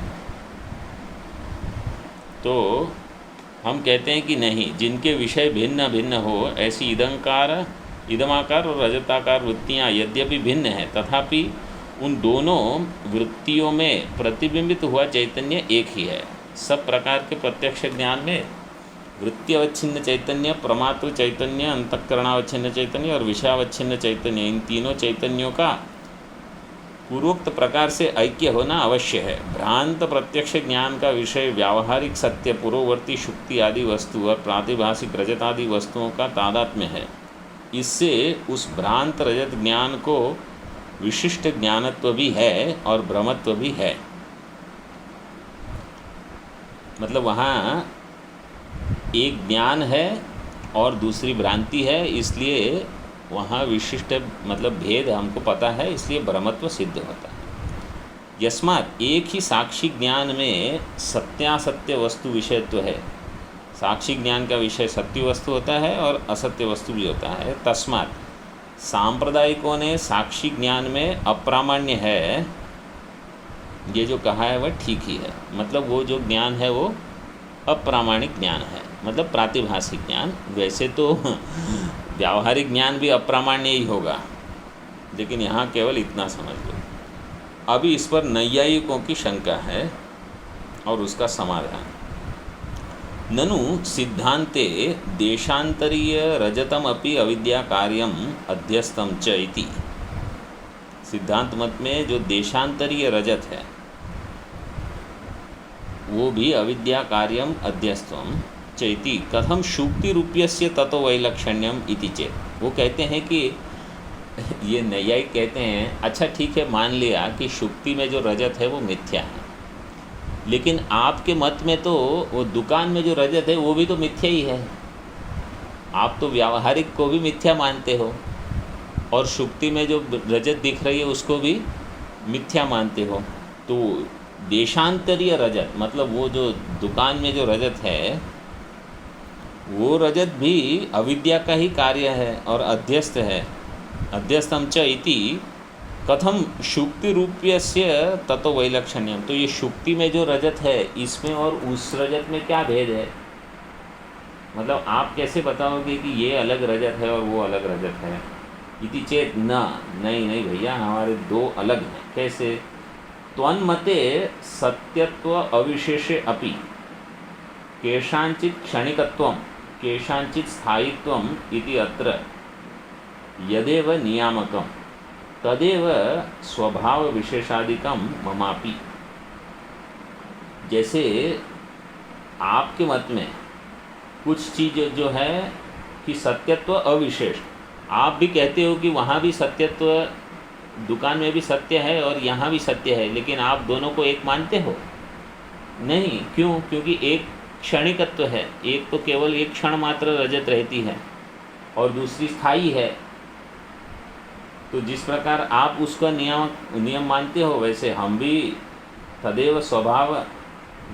A: तो हम कहते हैं कि नहीं, जिनके विषय भिन्न भिन्न हो, ऐसी इदमाकार और रजताकार वृत्तियाँ यद्यपि भिन्न हैं, तथापि उन दोनों वृत्तियों में प्रतिबिंबित हुआ चैतन्य एक ही है। सब प्रकार के प्रत्यक्ष ज्ञान में वृत्ति अवच्छिन्न चैतन्य, प्रमात्र चैतन्य, अंतःकरणावच्छिन्न चैतन्य और विषयावच्छिन्न चैतन्य, इन तीनों चैतन्यों का पूर्वोक्त प्रकार से ऐक्य होना अवश्य है। भ्रांत प्रत्यक्ष ज्ञान का विषय व्यावहारिक सत्य, पूर्ववर्ती शुक्ति आदि वस्तु और प्रातिभाषिक रजत आदि वस्तुओं का तादात्म्य है। इससे उस भ्रांत रजत ज्ञान को विशिष्ट ज्ञानत्व भी है और भ्रमत्व भी है। मतलब वहाँ एक ज्ञान है और दूसरी भ्रांति है, इसलिए वहाँ विशिष्ट मतलब भेद हमको पता है, इसलिए भ्रमत्व सिद्ध होता है। यस्मात् एक ही साक्षी ज्ञान में सत्यासत्य वस्तु विषयत्व है। साक्षी ज्ञान का विषय सत्य वस्तु होता है और असत्य वस्तु भी होता है। तस्मात् सांप्रदायिकों ने साक्षी ज्ञान में अप्रामाण्य है, ये जो कहा है वह ठीक ही है। मतलब वो जो ज्ञान है वो अप्रामाणिक ज्ञान है, मतलब प्रातिभाषिक ज्ञान। वैसे तो व्यावहारिक ज्ञान भी अप्रामाण्य ही होगा, लेकिन यहाँ केवल इतना समझ लो। अभी इस पर नैयायिकों की शंका है और उसका समाधान। ननु सिद्धांते देशांतरीय रजतम अपि अविद्या कार्यम अध्यस्तम च इति। सिद्धांत मत में जो देशांतरीय रजत है वो भी अविद्या कार्यम अध्यस्तम चैति कथम शुक्ति रूप्यस्य ततो वैलक्षण्यम इति चेत। वो कहते हैं कि ये नैयायिक कहते हैं, अच्छा ठीक है, मान लिया कि शुक्ति में जो रजत है वो मिथ्या है, लेकिन आपके मत में तो वो दुकान में जो रजत है वो भी तो मिथ्या ही है। आप तो व्यावहारिक को भी मिथ्या मानते हो और शुक्ति में जो रजत दिख रही है उसको भी मिथ्या मानते हो। तो देशांतरीय रजत मतलब वो जो दुकान में जो रजत है वो रजत भी अविद्या का ही कार्य है और अध्यस्त है। अध्यस्तम च इति कथम शुक्ति रूप्यस्य ततो वैलक्षण्यम। तो ये शुक्ति में जो रजत है इसमें और उस रजत में क्या भेद है? मतलब आप कैसे बताओगे कि ये अलग रजत है और वो अलग रजत है? इति चेत न, नहीं भैया, हमारे दो अलग हैं। कैसे? त्वन्मते सत्यत्व अविशेषे अपि केषांचित् क्षणिकत्वं केषांचित् स्थायित्वम् इति अत्र यदेव नियामकं तदेव स्वभाव विशेषादिकं ममापि। जैसे आपके मत में कुछ चीज़ जो है कि सत्यत्व अविशेष, आप भी कहते हो कि वहाँ भी सत्यत्व, दुकान में भी सत्य है और यहाँ भी सत्य है, लेकिन आप दोनों को एक मानते हो? नहीं। क्यों? क्योंकि एक क्षणिकत्व है, एक तो केवल एक क्षण मात्र रजत रहती है और दूसरी स्थायी है। तो जिस प्रकार आप उसका नियम मानते हो, वैसे हम भी तदेव स्वभाव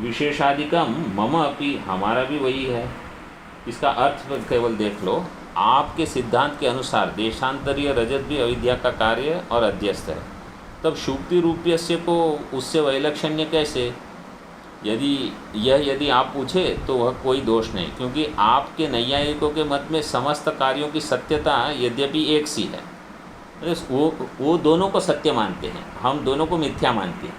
A: विशेषादिकम मम अपि, हमारा भी वही है। इसका अर्थ केवल देख लो। आपके सिद्धांत के अनुसार देशांतरीय रजत भी अविद्या का कार्य और अध्यस्त है, तब शुक्ति रूप्यस्य को उससे वैलक्षण्य कैसे? यदि आप पूछे तो वह कोई दोष नहीं, क्योंकि आपके नैयायिकों के मत में समस्त कार्यों की सत्यता यद्यपि एक सी है, वो दोनों को सत्य मानते हैं, हम दोनों को मिथ्या मानते हैं,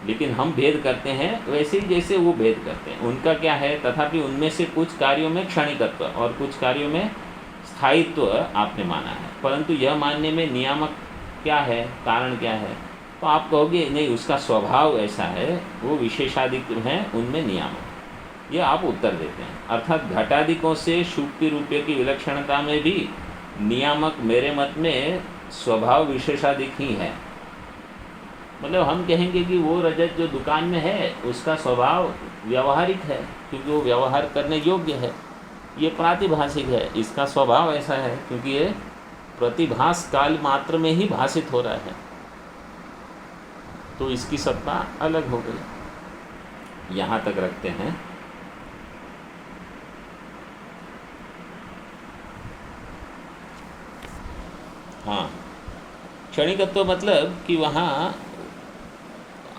A: लेकिन हम भेद करते हैं वैसे ही जैसे वो भेद करते हैं। उनका क्या है, तथापि उनमें से कुछ कार्यों में क्षणिकत्व और कुछ कार्यों में स्थायित्व आपने माना है, परंतु यह मानने में नियामक क्या है, कारण क्या है, तो आप कहोगे नहीं, उसका स्वभाव ऐसा है, वो विशेषाधिक हैं, उनमें नियामक। ये आप उत्तर देते हैं। अर्थात घटादिकों से शुक्ति रूपये की विलक्षणता में भी नियामक मेरे मत में स्वभाव विशेषाधिक ही है। मतलब हम कहेंगे कि वो रजत जो दुकान में है उसका स्वभाव व्यवहारिक है, क्योंकि वो व्यवहार करने योग्य है। ये प्रातिभाषिक है, इसका स्वभाव ऐसा है क्योंकि ये प्रतिभास काल मात्र में ही भाषित हो रहा है, तो इसकी सत्ता अलग हो गई। यहाँ तक रखते हैं। हाँ, क्षणिकत्व मतलब कि वहाँ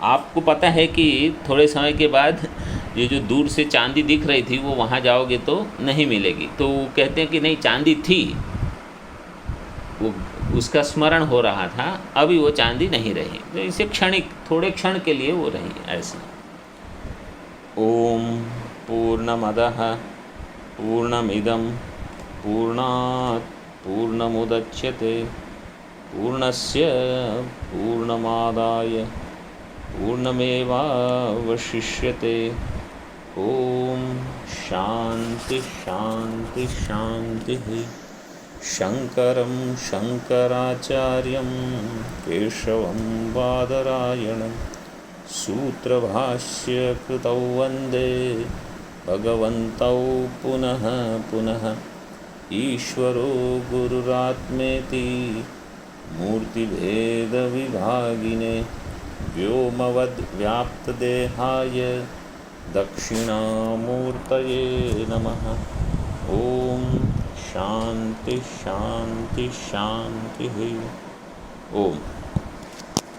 A: आपको पता है कि थोड़े समय के बाद ये जो दूर से चांदी दिख रही थी वो वहाँ जाओगे तो नहीं मिलेगी, तो कहते हैं कि नहीं, चांदी थी, वो उसका स्मरण हो रहा था, अभी वो चांदी नहीं रही, तो इसे क्षणिक, थोड़े क्षण के लिए वो रही ऐसे। ओम पूर्णमदः पूर्णमिदं पूर्णात् पूर्णमुदच्यते पूर्णस्य पूर्णमादाय पूर्णमेवावशिष्यते। ओम शांति शांति शांति। शंकरं शंकराचार्यं केशवं बादरायणं सूत्रभाष्य कृतौ वन्दे भगवन्तौ पुनः पुनः। ईश्वरो गुरुरात्मेति मूर्तिभेदविभागिने व्योमवद्व्याप्तदेहाय दक्षिणामूर्तये नमः। ओम शांति शांति शांति। ओम।